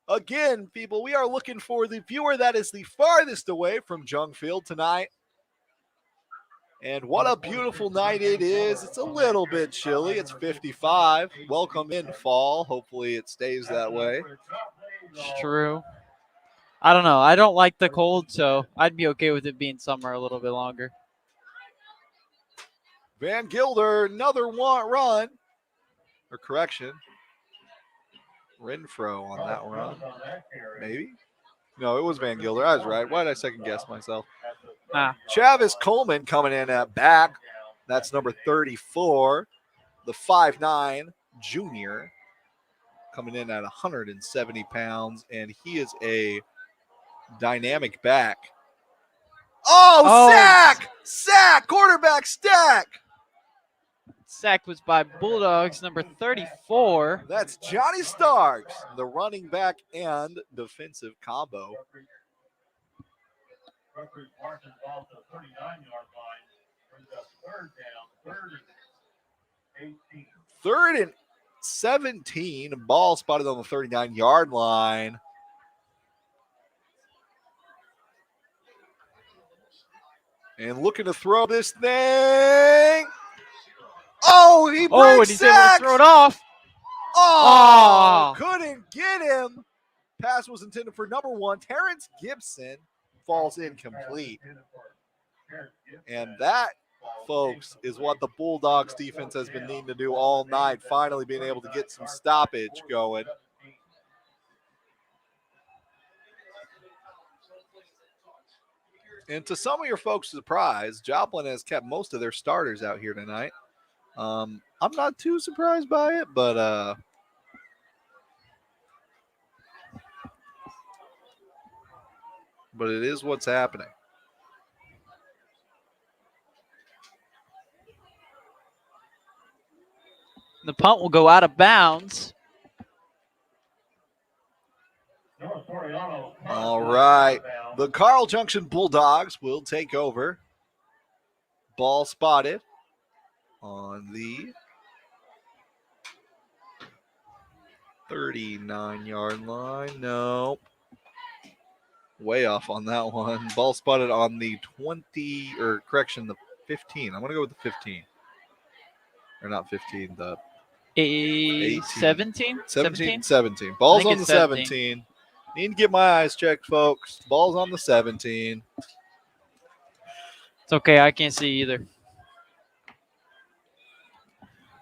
Again, people, we are looking for the viewer that is the farthest away from Jung Field tonight. And what a beautiful night it is. It's a little bit chilly. It's 55. Welcome in fall. Hopefully it stays that way. It's true. I don't know. I don't like the cold, so I'd be okay with it being summer a little bit longer. Van Gilder, another run. Or correction. Renfro on that run. Maybe? No, it was Van Gilder. I was right. Why did I second guess myself? Chavis Coleman coming in at back. That's number 34. The 5'9 junior coming in at 170 pounds. And he is a dynamic back. Oh, sack! Sack! Quarterback sack! Sack was by Bulldogs, number 34. That's Johnny Starks, the running back and defensive combo. Third and 17. Ball spotted on the 39-yard line. And looking to throw this thing. Oh, he breaks and he's able to throw it off. Oh, couldn't get him. Pass was intended for number 1. Terrence Gibson falls incomplete. And that, folks, is what the Bulldogs defense has been needing to do all night, finally being able to get some stoppage going. And to some of your folks' surprise, Joplin has kept most of their starters out here tonight. I'm not too surprised by it, but it is what's happening. The punt will go out of bounds. All right. The Carl Junction Bulldogs will take over. Ball spotted on the 39-yard line. No. Way off on that one. Ball spotted on the 20, or correction, the 15. I'm going to go with the 15. Or not 15, the 17? 17. Ball's on the 17. Need to get my eyes checked, folks. Ball's on the 17. It's okay. I can't see either.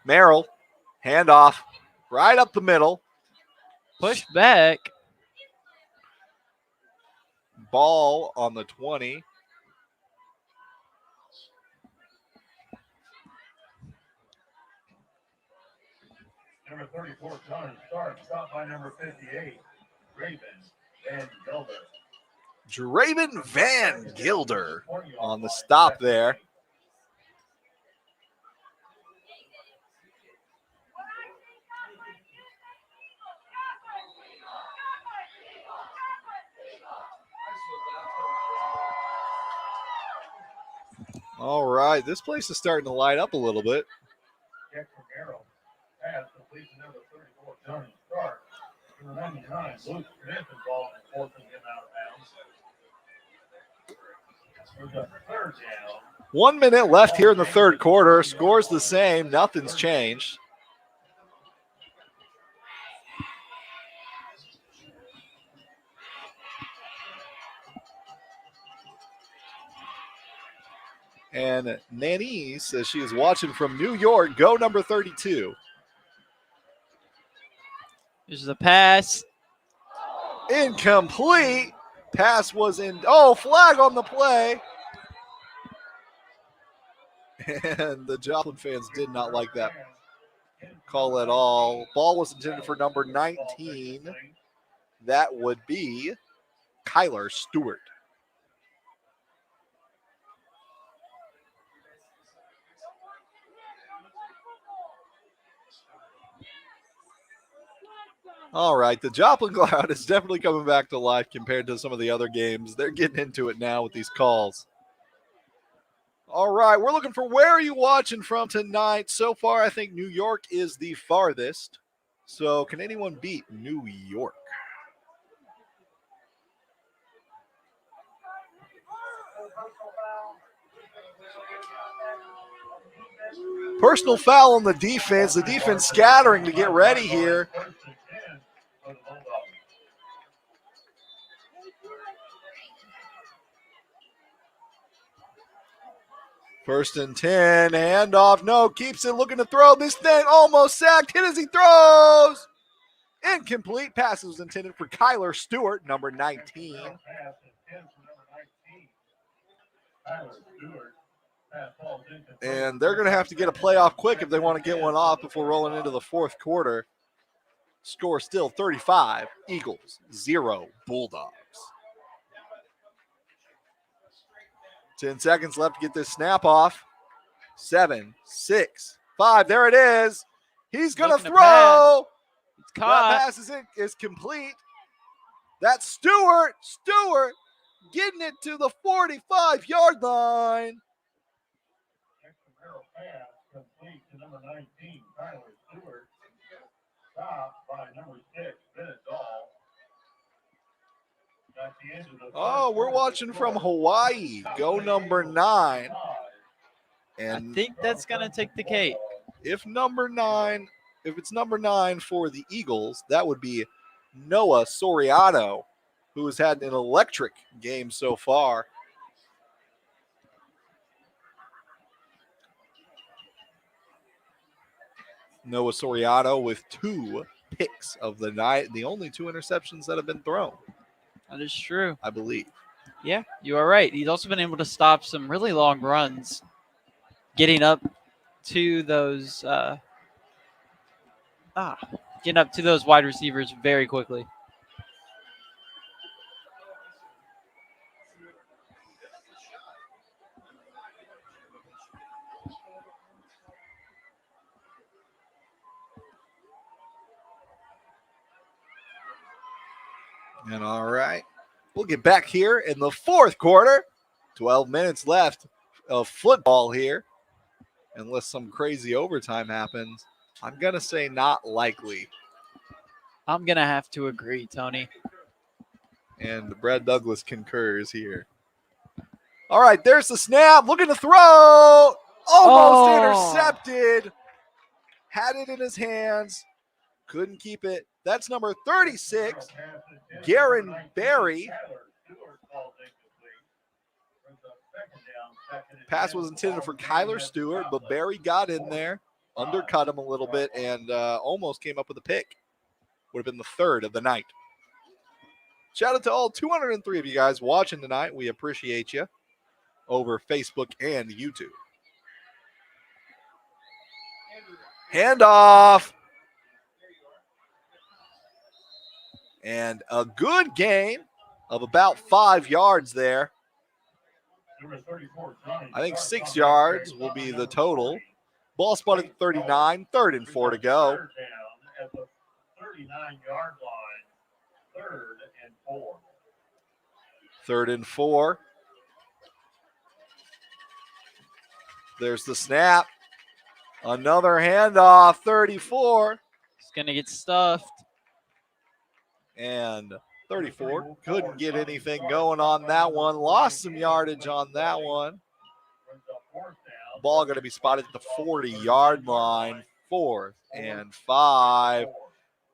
Merrill, handoff, right up the middle. Push back. Ball on the 20. Number 34, John Stark, stopped by number 58, Raven Van Gilder. Draven Van Gilder on the stop there. All right, this place is starting to light up a little bit. Pass completes number 34, John Stark. Number 99, Luke Smith involved in forcing him out of bounds. There's a third down. 1 minute left here in the third quarter. Score's the same. Nothing's changed. And Nanny says she is watching from New York. Go number 32. There's the pass. Incomplete. Pass was in. Oh, flag on the play. And the Joplin fans did not like that call at all. Ball was intended for number 19. That would be Kyler Stewart. All right, the Joplin crowd is definitely coming back to life compared to some of the other games. They're getting into it now with these calls. All right, we're looking for where are you watching from tonight. So far, I think New York is the farthest. So can anyone beat New York? Personal foul on the defense. The defense scattering to get ready here. First and 10, handoff, no, keeps it, looking to throw. This thing almost sacked, hit as he throws. Incomplete, pass was intended for Kyler Stewart, number 19. And they're going to have to get a playoff quick if they want to get one off before rolling into the fourth quarter. Score still 35, Eagles, 0, Bulldogs. 10 seconds left to get this snap off. 7, 6, 5. There it is. He's going to throw. It's caught. That pass is complete. That's Stewart. Stewart getting it to the 45-yard line. Pass complete to number 19, Tyler Stewart. Stopped by number 6, Bennett Dahl. Oh, we're watching from Hawaii. Go number 9. And I think that's going to take the cake. If it's number 9 for the Eagles, that would be Noah Soriano, who has had an electric game so far. Noah Soriano with 2 picks of the night, the only 2 interceptions that have been thrown. That is true. I believe. Yeah, you are right. He's also been able to stop some really long runs, getting up to those wide receivers very quickly. And all right, we'll get back here in the fourth quarter. 12 minutes left of football here. Unless some crazy overtime happens, I'm going to say not likely. I'm going to have to agree, Tony. And Brad Douglas concurs here. All right, there's the snap. Looking to throw. Almost intercepted. Had it in his hands. Couldn't keep it. That's number 36, Garen Berry. Pass was intended for Kyler Stewart, but Berry got in there, undercut him a little bit, and almost came up with a pick. Would have been the 3rd of the night. Shout out to all 203 of you guys watching tonight. We appreciate you over Facebook and YouTube. Handoff. And a good gain of about 5 yards there. I think 6 yards will be the total. Ball spotted at 39, 3rd and 4 to go. At the 39-yard line, 3rd and 4. 3rd and 4. There's the snap. Another handoff, 34. He's going to get stuffed. And 34 couldn't get anything going on that one. Lost some yardage on that one. Ball going to be spotted at the 40-yard line. 4th and 5.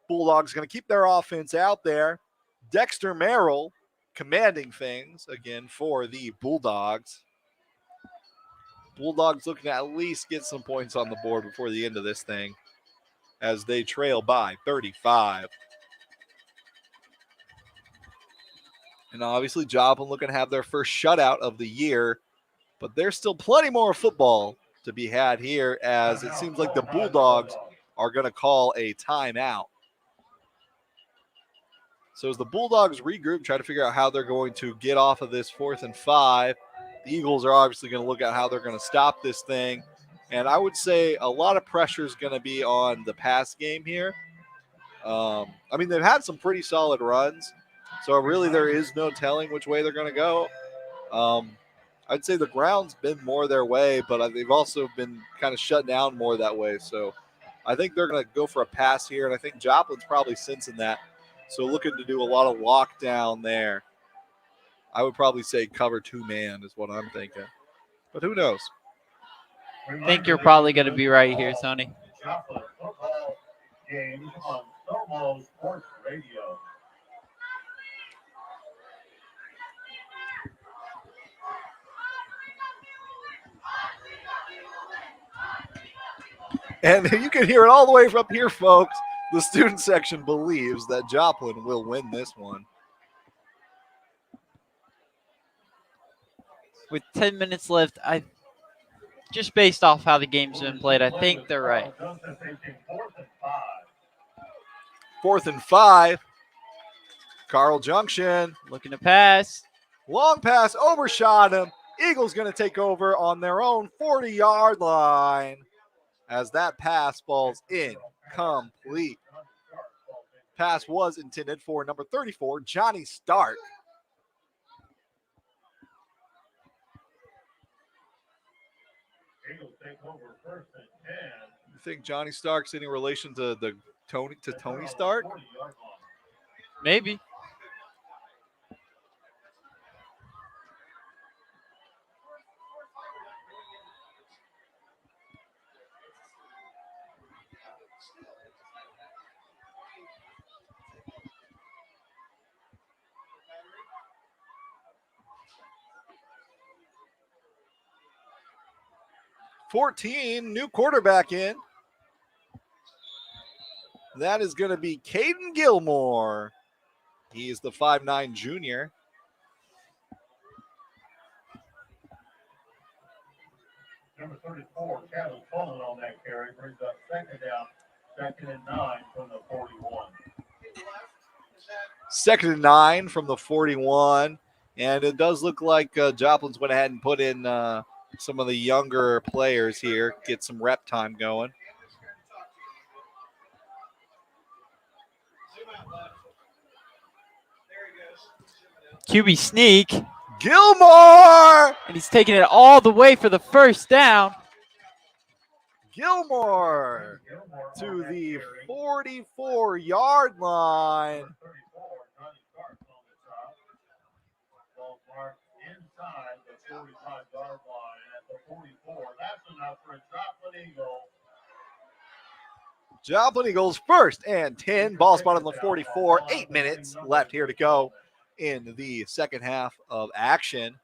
Bulldogs going to keep their offense out there. Dexter Merrill commanding things again for the Bulldogs. Bulldogs looking to at least get some points on the board before the end of this thing as they trail by 35. And obviously Joplin looking to have their first shutout of the year, but there's still plenty more football to be had here as it seems like the Bulldogs are going to call a timeout. So as the Bulldogs regroup, try to figure out how they're going to get off of this 4th and 5, the Eagles are obviously going to look at how they're going to stop this thing. And I would say a lot of pressure is going to be on the pass game here. I mean, they've had some pretty solid runs, so really there is no telling which way they're going to go. I'd say the ground's been more their way, but they've also been kind of shut down more that way. So I think they're going to go for a pass here, and I think Joplin's probably sensing that. So looking to do a lot of lockdown there. I would probably say cover 2-man is what I'm thinking. But who knows? I think you're probably going to be right here, Tony. Joplin football games on Somo Sports Radio. And you can hear it all the way from here, folks. The student section believes that Joplin will win this one. With 10 minutes left, just based off how the game's been played, I think they're right. 4th and 5. Carl Junction looking to pass. Long pass, overshot him. Eagles going to take over on their own 40-yard line as that pass falls incomplete. Pass was intended for number 34, Johnny Stark. You think Johnny Stark's any relation to Tony Stark? Maybe. New quarterback in. That is going to be Caden Gilmore. He is the 5'9" junior. Number 34, Kevin Coleman on that carry, brings up second down, 2nd and 9 from the 41. 2nd and 9 from the 41. And it does look like Joplin's went ahead and put in some of the younger players here, get some rep time going. QB sneak. Gilmore! And he's taking it all the way for the first down. Gilmore to the 44-yard line. Inside the 45-yard line at the 44. That's enough for a Joplin Eagle. Joplin Eagles 1st and 10. Ball spot on the 44. 8 minutes left here to go in the second half of action.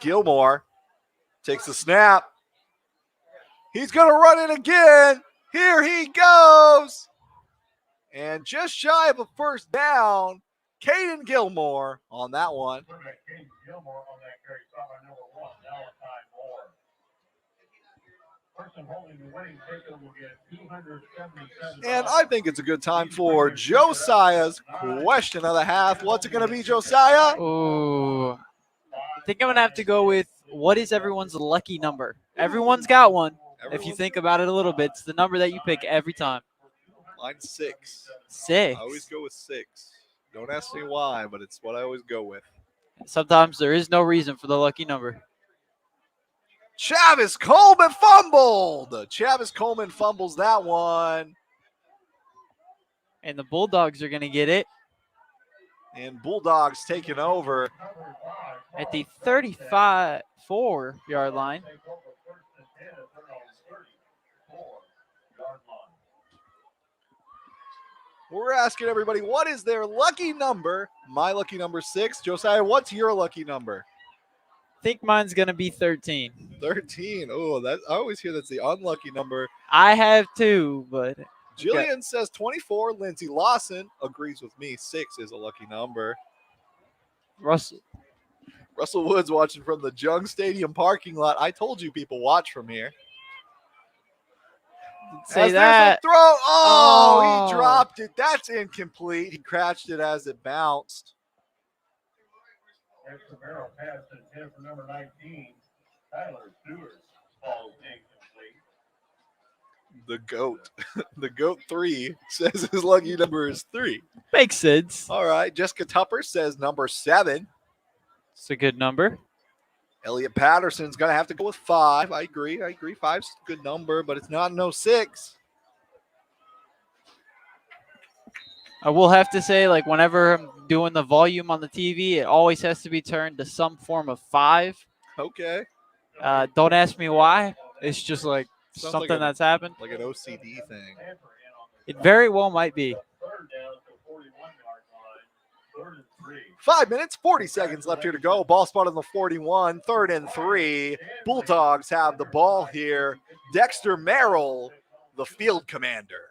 Gilmore takes the snap. He's going to run it again. Here he goes. And just shy of a first down, Caden Gilmore on that one. And I think it's a good time for Josiah's question of the half. What's it going to be, Josiah? Ooh. I think I'm going to have to go with what is everyone's lucky number? Everyone's got one. If you think about it a little bit, it's the number that you pick every time. Mine's 6. 6. I always go with 6. Don't ask me why, but it's what I always go with. Sometimes there is no reason for the lucky number. Chavis Coleman fumbled. Chavis Coleman fumbles that one. And the Bulldogs are going to get it. And Bulldogs taking over at the 34-yard line. We're asking everybody, what is their lucky number? My lucky number 6. Josiah, what's your lucky number? I think mine's going to be 13. 13. Oh, that I always hear that's the unlucky number. I have 2, but Jillian says 24. Lindsay Lawson agrees with me. 6 is a lucky number. Russell Woods watching from the Jung Stadium parking lot. I told you people watch from here. Say as that. There's a throw. Oh, he dropped it. That's incomplete. He catched it as it bounced. There's the barrel pass intended for number 19. Tyler Stewart falls incomplete. The GOAT. The GOAT 3 says his lucky number is 3. Makes sense. All right. Jessica Tupper says number 7. It's a good number. Elliot Patterson's going to have to go with 5. I agree. 5's a good number, but it's not no 6. I will have to say, like, whenever I'm doing the volume on the TV, it always has to be turned to some form of 5. Okay. Don't ask me why. It's just like Sounds something like that's happened. Like an OCD thing. It very well might be. 5 minutes, 40 seconds left here to go. Ball spot on the 41, 3rd and 3. Bulldogs have the ball here. Dexter Merrill, the field commander.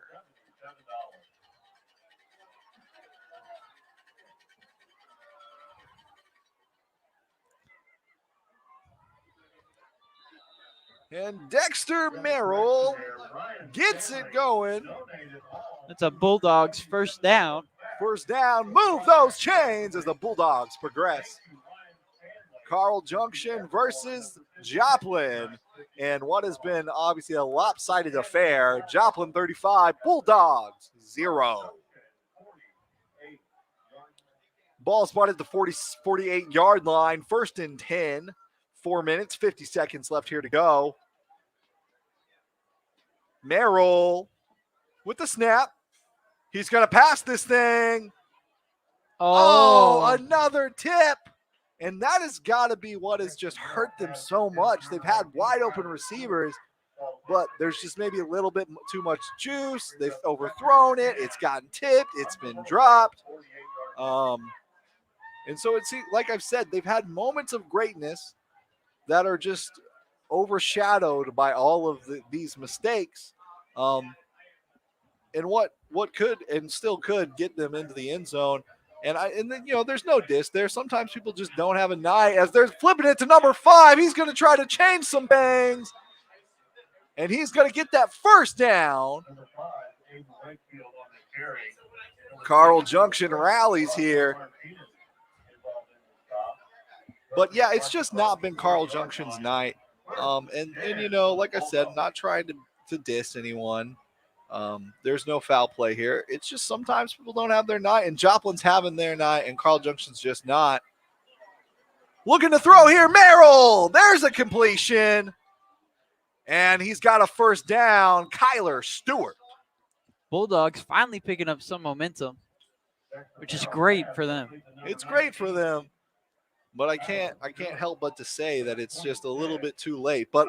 And Dexter Merrill gets it going. It's a Bulldogs first down. First down, move those chains as the Bulldogs progress. Carl Junction versus Joplin. And what has been obviously a lopsided affair. Joplin 35, Bulldogs 0. Ball spotted at the 48-yard line. 1st and 10. 4 minutes, 50 seconds left here to go. Merrill with the snap. He's going to pass this thing. Oh, another tip. And that has got to be what has just hurt them so much. They've had wide open receivers, but there's just maybe a little bit too much juice. They've overthrown it. It's gotten tipped. It's been dropped. And so it's like I've said, they've had moments of greatness that are just overshadowed by all of these mistakes. And what could and still could get them into the end zone. And then, there's no diss there. Sometimes people just don't have a night. As they're flipping it to number 5, he's going to try to change some things. And he's going to get that first down. Carl Junction rallies here. But, yeah, it's just not been Carl Junction's night. And like I said, not trying to diss anyone. There's no foul play here. It's just sometimes people don't have their night, and Joplin's having their night, and Carl Junction's just not. Looking to throw here, Merrill. There's a completion. And he's got a first down, Kyler Stewart. Bulldogs finally picking up some momentum, which is great for them. It's great for them. But I can't help but to say that it's just a little bit too late. But,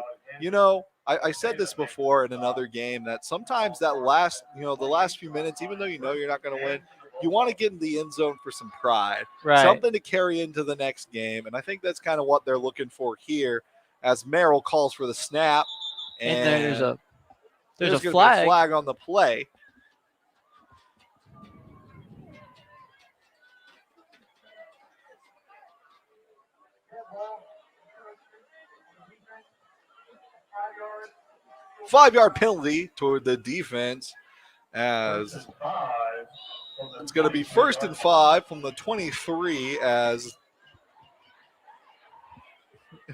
I said this before in another game that sometimes that the last few minutes, even though you're not going to win, you want to get in the end zone for some pride. Right. Something to carry into the next game. And I think that's kind of what they're looking for here as Merrill calls for the snap. And there's a gonna be a flag. flag on the play. Five-yard penalty toward the defense as it's going to be 1st and 5 from the 23 as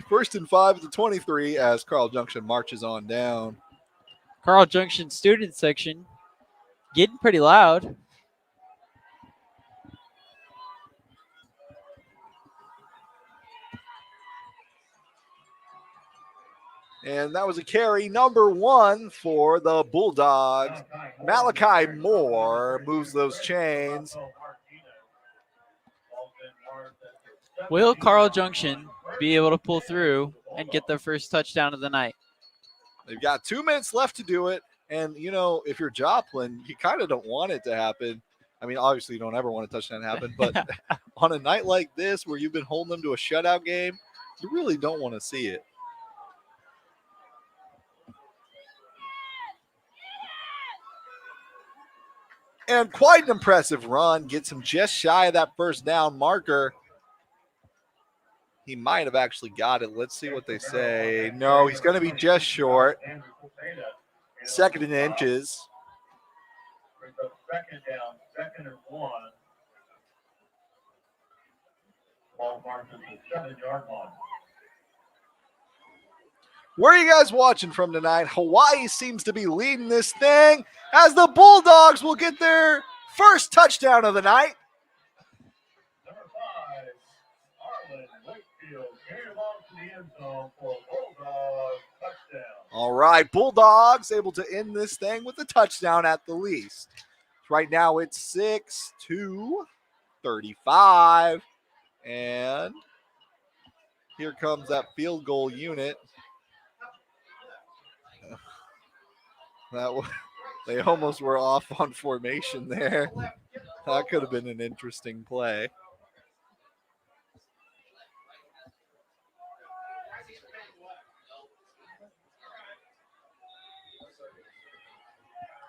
1st and 5 at the 23 as Carl Junction marches on down. Carl Junction student section getting pretty loud. And that was a carry number 1 for the Bulldogs. Malachi Moore moves those chains. Will Carl Junction be able to pull through and get their first touchdown of the night? They've got 2 minutes left to do it. And, if you're Joplin, you kind of don't want it to happen I mean, obviously you don't ever want a touchdown to happen, but on a night like this where you've been holding them to a shutout game, you really don't want to see it. And quite an impressive run. Gets him just shy of that first down marker. He might have actually got it. Let's see what they say. No, he's going to be just short. 2nd and inches. Second down, 2nd and 1. Ball marks at the 7-yard line. Where are you guys watching from tonight? Hawaii seems to be leading this thing as the Bulldogs will get their first touchdown of the night. Number 5, Arlen Wakefield carried the ball to the end zone for a Bulldog touchdown. All right, Bulldogs able to end this thing with a touchdown at the least. Right now it's 6-35, and here comes that field goal unit. They almost were off on formation there. That could have been an interesting play.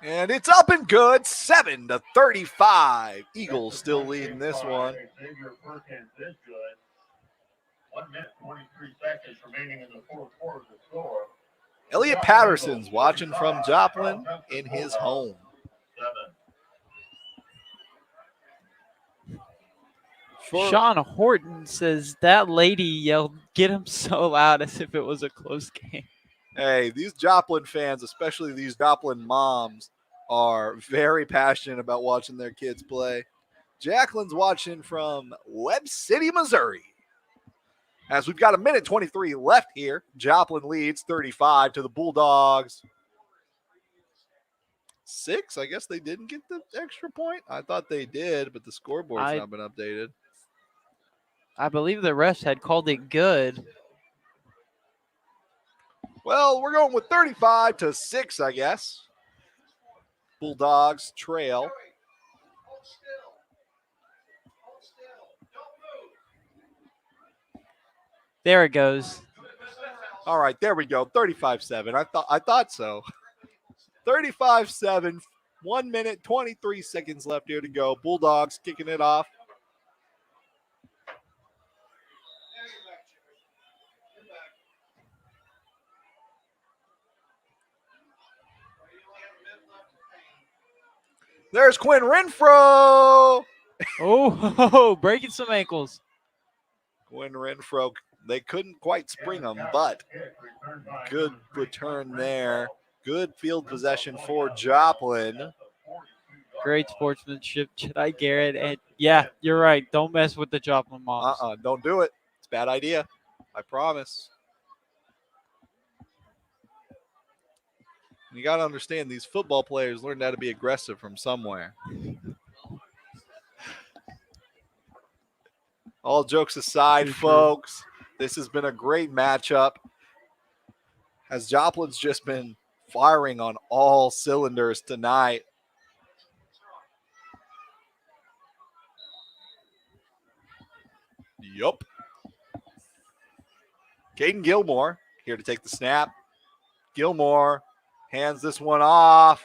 And it's up and good, 7-35. Eagles still leading this one. Xavier Perkins is good. 1 minute, 23 seconds remaining in the fourth quarter to score. Elliot Patterson's watching from Joplin in his home. 7. Sean Horton says that lady yelled, "Get him," so loud as if it was a close game. Hey, these Joplin fans, especially these Joplin moms, are very passionate about watching their kids play. Jacqueline's watching from Webb City, Missouri. As we've got 1:23 left here, Joplin leads 35 to the Bulldogs. 6, I guess they didn't get the extra point. I thought they did, but the scoreboard's not been updated. I believe the refs had called it good. Well, we're going with 35-6, I guess. Bulldogs trail. There it goes. All right, there we go. 35-7. I thought so. 35-7. 1 minute, 23 seconds left here to go. Bulldogs kicking it off. There's Quinn Renfro. Oh, breaking some ankles. Quinn Renfro, they couldn't quite spring him, but good return there. Good field possession for Joplin. Great sportsmanship, Jedi Garrett. And yeah, you're right. Don't mess with the Joplin moms. Don't do it. It's a bad idea. I promise. You got to understand, these football players learned how to be aggressive from somewhere. All jokes aside, folks, this has been a great matchup. As Joplin's just been firing on all cylinders tonight. Yup. Caden Gilmore here to take the snap. Gilmore hands this one off.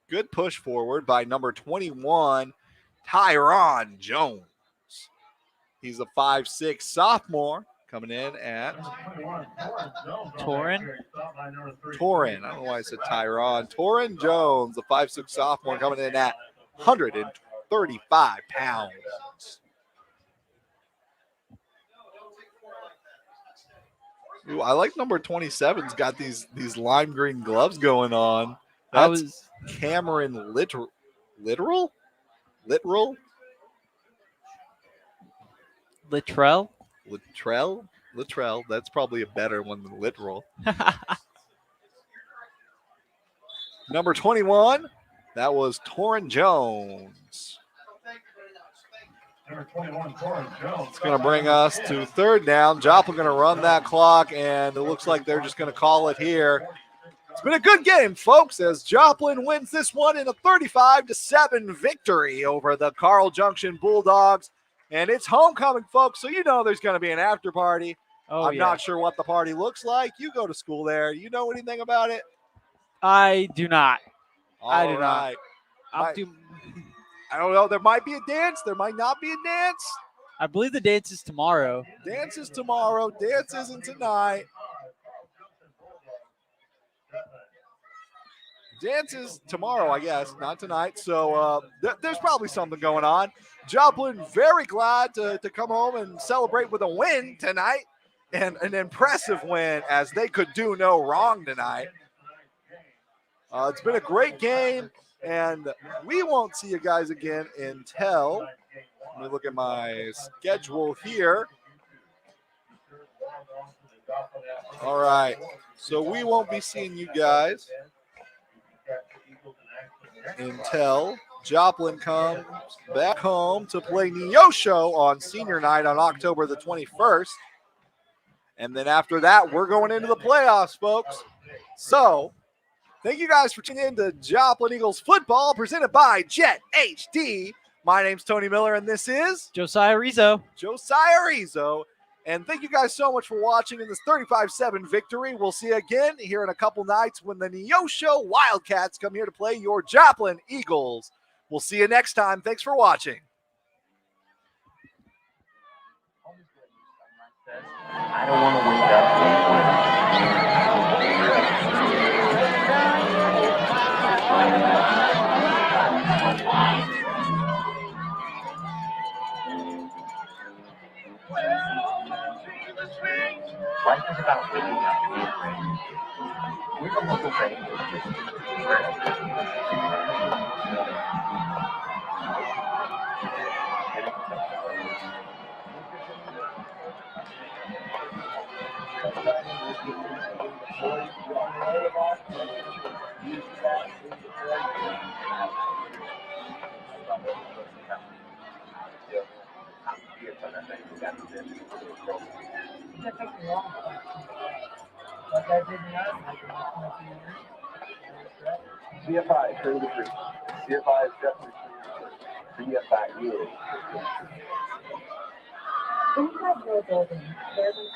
Good push forward by number 21, Tyron Jones. He's a 5'6" sophomore coming in at Torin. I don't know why I said Tyron. Torin Jones, the 5'6" sophomore coming in at 135 pounds. Ooh, I like number 27's got these lime green gloves going on. That's Cameron Littrell? Littrell. That's probably a better one than literal. Number 21, that was Torin Jones. Number 21, Torrance Jones. It's going to bring us to third down. Joplin going to run that clock, and it looks like they're just going to call it here. It's been a good game, folks, as Joplin wins this one in a 35-7 victory over the Carl Junction Bulldogs. And it's homecoming, folks, so you know there's going to be an after party. I'm not sure what the party looks like. You go to school there. You know anything about it? I do not. I do not. I'm too. I don't know. There might be a dance. There might not be a dance. I believe the dance is tomorrow. Dance is tomorrow. Dance isn't tonight. Dance is tomorrow, I guess, not tonight. So there's probably something going on. Joplin very glad to come home and celebrate with a win tonight, and an impressive win as they could do no wrong tonight. It's been a great game, and we won't see you guys again until, let me look at my schedule here. All right, so we won't be seeing you guys until Joplin comes back home to play Neosho on senior night on October the 21st. And then after that, we're going into the playoffs, folks. So thank you guys for tuning in to Joplin Eagles football presented by JETHD. My name's Tony Miller, and this is Josiah Rizzo. And thank you guys so much for watching in this 35-7 victory. We'll see you again here in a couple nights when the Neosho Wildcats come here to play your Joplin Eagles. We'll see you next time. Thanks for watching. I don't want to wake up. Life is about waking up to be brave. We're the local bank. CFI, turn the tree. CFI is definitely CFI is. Inside your building, there's an